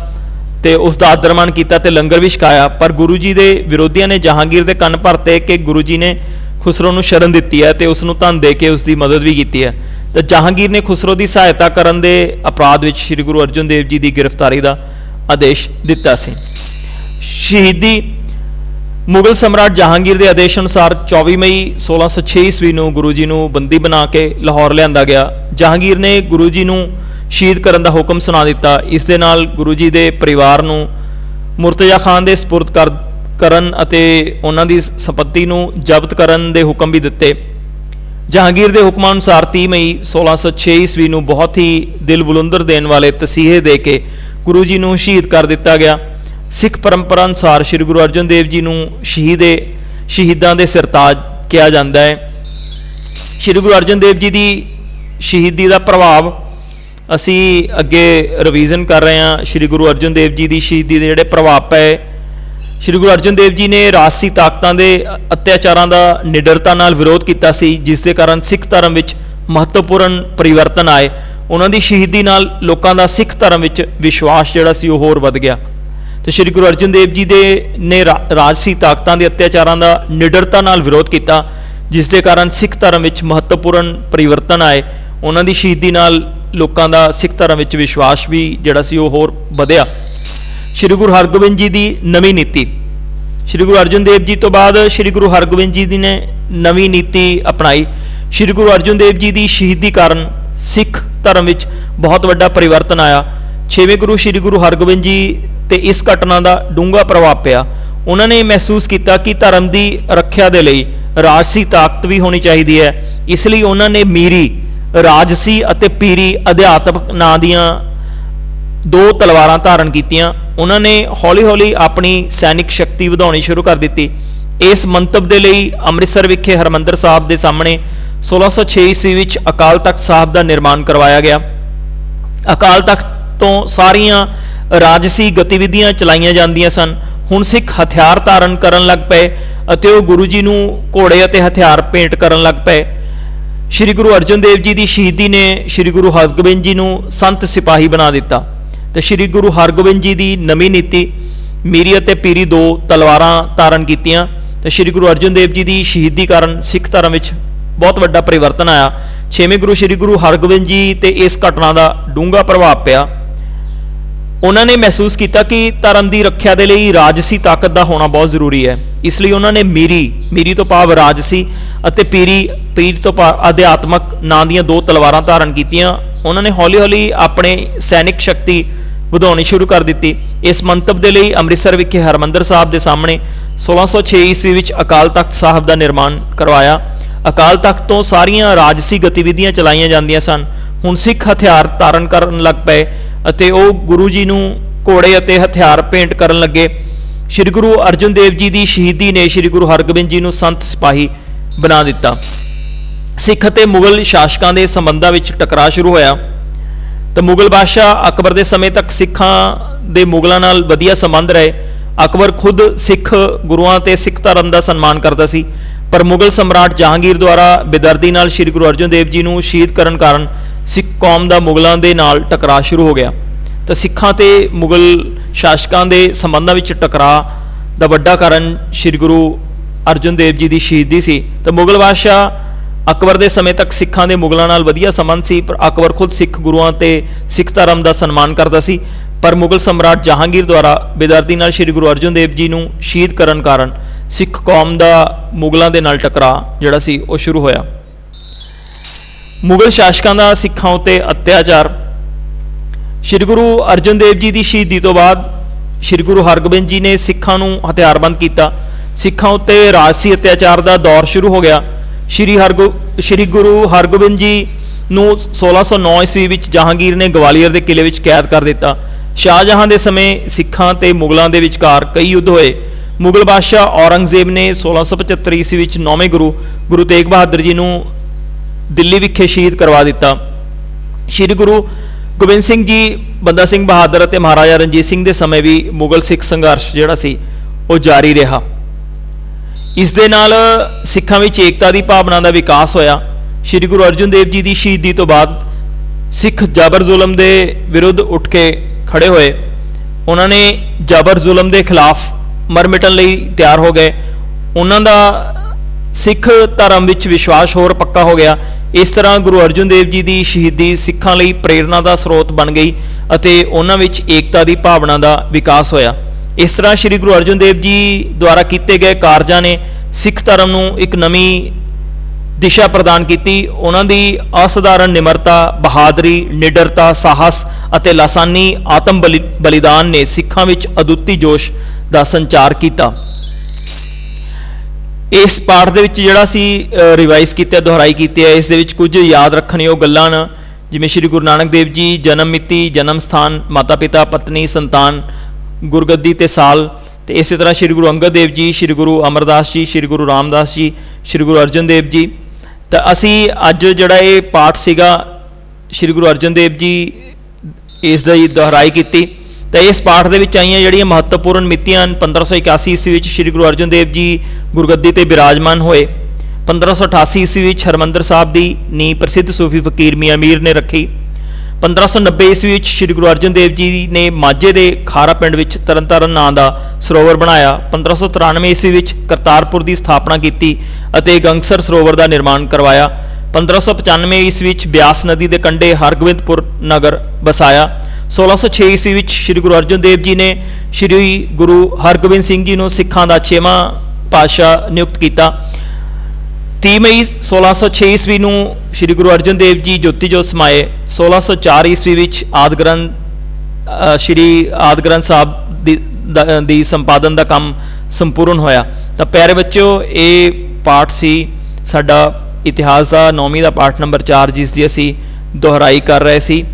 ਤੇ ਉਸ ਦਾ ਆਦਰ ਮਾਣ ਕੀਤਾ ਤੇ ਲੰਗਰ ਵੀ ਛਕਾਇਆ। ਪਰ ਗੁਰੂ ਜੀ ਦੇ ਵਿਰੋਧੀਆਂ ਨੇ ਜਹਾਂਗੀਰ ਦੇ ਕੰਨ ਭਰਤੇ ਕਿ ਗੁਰੂ ਜੀ ਨੇ ਖੁਸਰੋ ਨੂੰ ਸ਼ਰਨ ਦਿੱਤੀ ਹੈ ਤੇ ਉਸ ਨੂੰ ਧਨ ਦੇ ਕੇ ਉਸ ਦੀ ਮਦਦ ਵੀ ਕੀਤੀ ਹੈ। ਤਾਂ ਜਹਾਂਗੀਰ ਨੇ ਖੁਸਰੋ ਦੀ ਸਹਾਇਤਾ ਕਰਨ ਦੇ ਅਪਰਾਧ ਵਿੱਚ ਸ੍ਰੀ ਗੁਰੂ ਅਰਜਨ ਦੇਵ ਜੀ ਦੀ ਗ੍ਰਿਫਤਾਰੀ ਦਾ ਆਦੇਸ਼ ਦਿੱਤਾ ਸੀ। ਸ਼ਹੀਦੀ ਮੁਗਲ ਸਮਰਾਟ ਜਹਾਂਗੀਰ ਦੇ ਆਦੇਸ਼ ਅਨੁਸਾਰ 24 ਮਈ 1606 ਈਸਵੀ ਨੂੰ ਗੁਰੂ ਜੀ ਨੂੰ ਬੰਦੀ ਬਣਾ ਕੇ ਲਾਹੌਰ ਲਿਆਂਦਾ ਗਿਆ। ਜਹਾਂਗੀਰ ਨੇ ਗੁਰੂ ਜੀ ਨੂੰ ਸ਼ਹੀਦ ਕਰਨ ਦਾ ਹੁਕਮ ਸੁਣਾ ਦਿੱਤਾ। ਇਸ ਦੇ ਨਾਲ ਗੁਰੂ ਜੀ ਦੇ ਪਰਿਵਾਰ ਨੂੰ ਮੁਰਤਜ਼ਾ ਖਾਨ ਦੇ ਸਪੁਰਦ ਕਰਨ ਅਤੇ ਉਹਨਾਂ ਦੀ ਸੰਪત્ਤੀ ਨੂੰ ਜ਼ਬਤ ਕਰਨ ਦੇ ਹੁਕਮ ਵੀ ਦਿੱਤੇ। ਜਹਾਂਗੀਰ ਦੇ ਹੁਕਮਾਂ ਅਨੁਸਾਰ 30 ਮਈ 1606 ਈਸਵੀ ਨੂੰ ਬਹੁਤ ਹੀ ਦਿਲ ਬੁਲੰਦਰ ਦੇਣ ਵਾਲੇ ਤਸੀਹੇ ਦੇ ਕੇ ਗੁਰੂ ਜੀ ਨੂੰ ਸ਼ਹੀਦ ਕਰ ਦਿੱਤਾ ਗਿਆ। ਸਿੱਖ ਪਰੰਪਰਾ ਅਨੁਸਾਰ ਸ੍ਰੀ ਗੁਰੂ ਅਰਜਨ ਦੇਵ ਜੀ ਨੂੰ ਸ਼ਹੀਦਾਂ ਦੇ ਸਿਰਤਾਜ ਕਿਹਾ ਜਾਂਦਾ ਹੈ। ਸ੍ਰੀ ਗੁਰੂ ਅਰਜਨ ਦੇਵ ਜੀ ਦੀ ਸ਼ਹੀਦੀ ਦਾ ਪ੍ਰਭਾਵ ਅਸੀਂ ਅੱਗੇ ਰਿਵੀਜ਼ਨ ਕਰ ਰਹੇ ਹਾਂ। ਸ੍ਰੀ ਗੁਰੂ ਅਰਜਨ ਦੇਵ ਜੀ ਦੀ ਸ਼ਹੀਦੀ ਦੇ ਜਿਹੜੇ ਪ੍ਰਭਾਵ ਪਏ, ਸ੍ਰੀ ਗੁਰੂ ਅਰਜਨ ਦੇਵ ਜੀ ਨੇ ਰਾਜਸੀ ਤਾਕਤਾਂ ਦੇ ਅਤਿਆਚਾਰਾਂ ਦਾ ਨਿਡਰਤਾ ਨਾਲ ਵਿਰੋਧ ਕੀਤਾ ਸੀ, ਜਿਸ ਦੇ ਕਾਰਨ ਸਿੱਖ ਧਰਮ ਵਿੱਚ ਮਹੱਤਵਪੂਰਨ ਪਰਿਵਰਤਨ ਆਏ। ਉਹਨਾਂ ਦੀ ਸ਼ਹੀਦੀ ਨਾਲ ਲੋਕਾਂ ਦਾ ਸਿੱਖ ਧਰਮ ਵਿੱਚ ਵਿਸ਼ਵਾਸ ਜਿਹੜਾ ਸੀ ਉਹ ਹੋਰ ਵੱਧ ਗਿਆ। ਤੇ ਸ੍ਰੀ ਗੁਰੂ ਅਰਜਨ ਦੇਵ ਜੀ ਨੇ ਰਾਜਸੀ ਤਾਕਤਾਂ ਦੇ ਅਤਿਆਚਾਰਾਂ ਦਾ ਨਿਡਰਤਾ ਨਾਲ ਵਿਰੋਧ ਕੀਤਾ, ਜਿਸ ਦੇ ਕਾਰਨ ਸਿੱਖ ਧਰਮ ਵਿੱਚ ਮਹੱਤਵਪੂਰਨ ਪਰਿਵਰਤਨ ਆਏ। ਉਹਨਾਂ ਦੀ ਸ਼ਹੀਦੀ ਨਾਲ ਲੋਕਾਂ ਦਾ ਸਿੱਖ ਧਰਮ ਵਿੱਚ ਵਿਸ਼ਵਾਸ ਵੀ ਜਿਹੜਾ ਸੀ ਉਹ ਹੋਰ ਵਧਿਆ। ਸ੍ਰੀ ਗੁਰੂ ਹਰਗੋਬਿੰਦ ਜੀ ਦੀ ਨਵੀਂ ਨੀਤੀ। ਸ੍ਰੀ ਗੁਰੂ ਅਰਜਨ ਦੇਵ ਜੀ ਤੋਂ ਬਾਅਦ ਸ੍ਰੀ ਗੁਰੂ ਹਰਗੋਬਿੰਦ ਜੀ ਨੇ ਨਵੀਂ ਨੀਤੀ ਅਪਣਾਈ। ਸ੍ਰੀ ਗੁਰੂ ਅਰਜਨ ਦੇਵ ਜੀ ਦੀ ਸ਼ਹੀਦੀ ਕਾਰਨ ਸਿੱਖ ਧਰਮ ਵਿੱਚ ਬਹੁਤ ਵੱਡਾ ਪਰਿਵਰਤਨ ਆਇਆ। 6ਵੇਂ ਗੁਰੂ ਸ੍ਰੀ ਗੁਰੂ ਹਰਗੋਬਿੰਦ ਜੀ ਤੇ ਇਸ ਘਟਨਾ ਦਾ ਡੂੰਘਾ ਪ੍ਰਭਾਵ ਪਿਆ। ਉਹਨਾਂ ਨੇ ਮਹਿਸੂਸ ਕੀਤਾ ਕਿ ਧਰਮ ਦੀ ਰੱਖਿਆ ਦੇ ਲਈ ਰਾਜਸੀ ਤਾਕਤ ਵੀ ਹੋਣੀ ਚਾਹੀਦੀ ਹੈ। ਇਸ ਲਈ ਉਹਨਾਂ ਨੇ ਮੀਰੀ ਰਾਜਸੀ ਅਤੇ ਪੀਰੀ ਅਧਿਆਤਮਕ ਨਾਂ ਦੀਆਂ 2 ਤਲਵਾਰਾਂ ਧਾਰਨ ਕੀਤੀਆਂ। ਉਹਨਾਂ ਨੇ ਹੌਲੀ-ਹੌਲੀ ਆਪਣੀ ਸੈਨਿਕ ਸ਼ਕਤੀ ਵਧਾਉਣੀ ਸ਼ੁਰੂ ਕਰ ਦਿੱਤੀ। ਇਸ ਮੰਤਵ ਦੇ ਲਈ ਅੰਮ੍ਰਿਤਸਰ ਵਿਖੇ ਹਰਿਮੰਦਰ ਸਾਹਿਬ ਦੇ ਸਾਹਮਣੇ 1606 ਈਸਵੀ ਵਿੱਚ ਅਕਾਲ ਤਖਤ ਸਾਹਿਬ ਦਾ ਨਿਰਮਾਣ ਕਰਵਾਇਆ ਗਿਆ। ਅਕਾਲ ਤਖਤ ਤੋਂ ਸਾਰੀਆਂ ਰਾਜਸੀ ਗਤੀਵਿਧੀਆਂ ਚਲਾਈਆਂ ਜਾਂਦੀਆਂ ਸਨ। ਹੁਣ ਸਿੱਖ ਹਥਿਆਰ ਧਾਰਨ ਕਰਨ ਲੱਗ ਪਏ ਅਤੇ ਉਹ ਗੁਰੂ ਜੀ ਨੂੰ ਘੋੜੇ ਅਤੇ ਹਥਿਆਰ ਭੇਂਟ ਕਰਨ ਲੱਗ ਪਏ। ਸ੍ਰੀ ਗੁਰੂ ਅਰਜਨ ਦੇਵ ਜੀ ਦੀ ਸ਼ਹੀਦੀ ਨੇ ਸ੍ਰੀ ਗੁਰੂ ਹਰਗੋਬਿੰਦ ਜੀ ਨੂੰ ਸੰਤ ਸਿਪਾਹੀ ਬਣਾ ਦਿੱਤਾ। ਤੇ ਸ੍ਰੀ ਗੁਰੂ ਹਰਗੋਬਿੰਦ ਜੀ ਦੀ ਨਵੀਂ ਨੀਤੀ ਮੀਰੀ ਅਤੇ ਪੀਰੀ 2 ਤਲਵਾਰਾਂ ਧਾਰਨ ਕੀਤੀਆਂ। ਤੇ ਸ੍ਰੀ ਗੁਰੂ ਅਰਜਨ ਦੇਵ ਜੀ ਦੀ ਸ਼ਹੀਦੀ ਕਾਰਨ ਸਿੱਖ ਧਰਮ ਵਿੱਚ ਬਹੁਤ ਵੱਡਾ ਪਰਿਵਰਤਨ ਆਇਆ। 6ਵੇਂ ਗੁਰੂ ਸ੍ਰੀ ਗੁਰੂ ਹਰਗੋਬਿੰਦ ਜੀ ਤੇ ਇਸ ਘਟਨਾ ਦਾ ਡੂੰਘਾ ਪ੍ਰਭਾਵ ਪਿਆ। ਉਹਨਾਂ ਨੇ ਮਹਿਸੂਸ ਕੀਤਾ ਕਿ ਧਰਮ ਦੀ ਰੱਖਿਆ ਦੇ ਲਈ ਰਾਜਸੀ ਤਾਕਤ ਦਾ ਹੋਣਾ ਬਹੁਤ ਜ਼ਰੂਰੀ ਹੈ। ਇਸ ਲਈ ਉਹਨਾਂ ਨੇ ਮੀਰੀ ਤੋਂ ਭਾਵ ਰਾਜਸੀ ਅਤੇ ਪੀਰੀ ਤੋਂ ਭਾਵ ਅਧਿਆਤਮਕ ਨਾਂ ਦੀਆਂ 2 ਤਲਵਾਰਾਂ ਧਾਰਨ ਕੀਤੀਆਂ। ਉਹਨਾਂ ਨੇ ਹੌਲੀ-ਹੌਲੀ ਆਪਣੇ ਸੈਨਿਕ ਸ਼ਕਤੀ ਵਧਾਉਣੀ ਸ਼ੁਰੂ ਕਰ ਦਿੱਤੀ। ਇਸ ਮੰਤਵ ਦੇ ਲਈ ਅੰਮ੍ਰਿਤਸਰ ਵਿਖੇ ਹਰਿਮੰਦਰ ਸਾਹਿਬ ਦੇ ਸਾਹਮਣੇ 1606 ਈਸਵੀ ਵਿੱਚ ਅਕਾਲ ਤਖਤ ਸਾਹਿਬ ਦਾ ਨਿਰਮਾਣ ਕਰਵਾਇਆ। ਅਕਾਲ ਤਖਤ ਤੋਂ ਸਾਰੀਆਂ ਰਾਜਸੀ ਗਤੀਵਿਧੀਆਂ ਚਲਾਈਆਂ ਜਾਂਦੀਆਂ ਸਨ। ਹੁਣ ਸਿੱਖ ਹਥਿਆਰ ਧਾਰਨ ਕਰਨ ਲੱਗ ਪਏ ਅਤੇ ਉਹ ਗੁਰੂ ਜੀ ਨੂੰ ਘੋੜੇ ਅਤੇ ਹਥਿਆਰ ਭੇਂਟ ਕਰਨ ਲੱਗੇ। ਸ੍ਰੀ ਗੁਰੂ ਅਰਜਨ ਦੇਵ ਜੀ ਦੀ ਸ਼ਹੀਦੀ ਨੇ ਸ੍ਰੀ ਗੁਰੂ ਹਰਗੋਬਿੰਦ ਜੀ ਨੂੰ ਸੰਤ ਸਿਪਾਹੀ ਬਣਾ ਦਿੱਤਾ। ਸਿੱਖ ਅਤੇ ਮੁਗਲ ਸ਼ਾਸਕਾਂ ਦੇ ਸੰਬੰਧਾਂ ਵਿੱਚ ਟਕਰਾਅ ਸ਼ੁਰੂ ਹੋਇਆ। ਤਾਂ ਮੁਗਲ ਬਾਦਸ਼ਾਹ ਅਕਬਰ ਦੇ ਸਮੇਂ ਤੱਕ ਸਿੱਖਾਂ ਦੇ ਮੁਗਲਾਂ ਨਾਲ ਵਧੀਆ ਸੰਬੰਧ ਰਹੇ। ਅਕਬਰ ਖੁਦ ਸਿੱਖ ਗੁਰੂਆਂ ਤੇ ਸਿੱਖ ਧਰਮ ਦਾ ਸਨਮਾਨ ਕਰਦਾ ਸੀ। ਪਰ ਮੁਗਲ ਸਮਰਾਟ ਜਹਾਂਗੀਰ ਦੁਆਰਾ ਬੇਦਰਦੀ ਨਾਲ ਸ੍ਰੀ ਗੁਰੂ ਅਰਜਨ ਦੇਵ ਜੀ ਨੂੰ ਸ਼ਹੀਦ ਕਰਨ ਕਾਰਨ ਸਿੱਖ ਕੌਮ ਦਾ ਮੁਗਲਾਂ ਦੇ ਨਾਲ ਟਕਰਾਅ ਸ਼ੁਰੂ ਹੋ ਗਿਆ। ਤਾਂ ਸਿੱਖਾਂ ਤੇ ਮੁਗਲ ਸ਼ਾਸਕਾਂ ਦੇ ਸੰਬੰਧਾਂ ਵਿੱਚ ਟਕਰਾਅ ਦਾ ਵੱਡਾ ਕਾਰਨ ਸ੍ਰੀ ਗੁਰੂ अर्जुन देव जी की शहीदी सी। तो मुगल बादशाह अकबर के समय तक सिखां दे मुगलों नाल वधिया संबंध सी, पर अकबर खुद सिख गुरुआं ते सिख धर्म का सन्मान करता सी। पर मुगल सम्राट जहांगीर द्वारा बेदर्दी नाल श्री गुरु अर्जुन देव जी नूं शहीद करन कारण सिख कौम का मुगलों के नाल टकरा जिहड़ा सी वो शुरू होया। मुगल शासकों का सिखां उत्ते अत्याचार। श्री गुरु अर्जुन देव जी की शहीदी तो बाद श्री गुरु हरगोबिंद जी ने सिखां नूं हथियारबंद किया। सिखां उत्ते राजसी अत्याचार का दौर शुरू हो गया। श्री गुरु हरगोबिंद जी नूं 1609 ईस्वी विच जहांगीर ने ग्वालियर के किले विच कैद कर दिता। शाहजहां के समय सिखां ते मुगलों के विचकार कई युद्ध होए। मुगल बादशाह औरंगजेब ने 1675 ईस्वी विच 9वें गुरु तेग बहादुर जी नूं दिल्ली विखे शहीद करवा दिता। श्री गुरु गोबिंद सिंह जी, बंदा सिंह बहादुर और महाराजा रणजीत सिंह के समय भी मुगल सिख संघर्ष जिहड़ा सी वो जारी रहा। इस दे नाल सिखां विच एकता की भावना का विकास होया। श्री गुरु अर्जुन देव जी की शहीदी तो बाद सिख जबर जुलम के विरुद्ध उठ के खड़े होए। उन्होंने जबर जुलम के खिलाफ मर मिटन लई तैयार हो गए। उन्हों का सिख धर्म विच विश्वास होर पक्का हो गया। इस तरह गुरु अर्जुन देव जी की शहीदी सिखां लई प्रेरणा का स्रोत बन गई अते उन्हां विच एकता की भावना का विकास होया। इस तरह श्री गुरु अर्जुन देव जी द्वारा किए गए कारजां ने सिख धर्म नूं एक नवी दिशा प्रदान की। उन्होंने असाधारण निमरता, बहादुरी, निडरता, साहस अते लासानी आत्म बलिदान ने सिखां विच अदुੱਤੀ जोश का संचार किया। इस पाठ दे विच जिहड़ा सी रिवाइज किया, दोहराई की है। इस दे विच कुछ याद रखने योग गल्लां न, जिवें श्री गुरु नानक देव जी जन्म मिति, जन्म स्थान, माता पिता, पत्नी, संतान, गुरगद्दी ते साल। तो इस तरह श्री गुरु अंगद देव जी, श्री गुरु अमरदास जी, श्री गुरु रामदास जी, श्री गुरु अर्जन देव जी। तो असी अज जिहड़ा ये पाठ सीगा श्री गुरु अर्जन देव जी इसकी दोहराई की। तो इस पाठ के आईयां जिहड़ियां महत्वपूर्ण मितियां 1581 ईस्वी विच श्री गुरु अर्जन देव जी गुरगद्दी ते विराजमान होए। 1588 ईस्वी विच हरमंदर साहब की नींह प्रसिद्ध सूफी फकीर मियाँ मीर ने रखी। 1590 ईस्वी विच श्री गुरु अर्जन देव जी ने माझे के खारा पिंड विच तरनताਰਨ नां दा सरोवर बनाया। 1593 ईस्वी विच करतारपुर की स्थापना की अते गंगसर सरोवर का निर्माण करवाया। 1595 ईस्वी विच ब्यास नदी के कंढे हरगोबिंदपुर नगर बसाया। 1606 ईस्वी विच श्री गुरु अर्जन देव जी ने श्री गुरु हरगोबिंद सिंह जी को सिखां का 6वां पातशाह नियुक्त किया। 30 मई 1606 ईस्वी को श्री गुरु अर्जन देव जी ज्योति जोत समाए। 1604 ईस्वी विच श्री आदि ग्रंथ साहब दी संपादन का काम संपूर्ण होया। तो प्यारे बच्चों, ये पाठ सी साडा इतिहास का 9वीं का पाठ नंबर 4, जिसकी असी दोहराई कर रहे सी।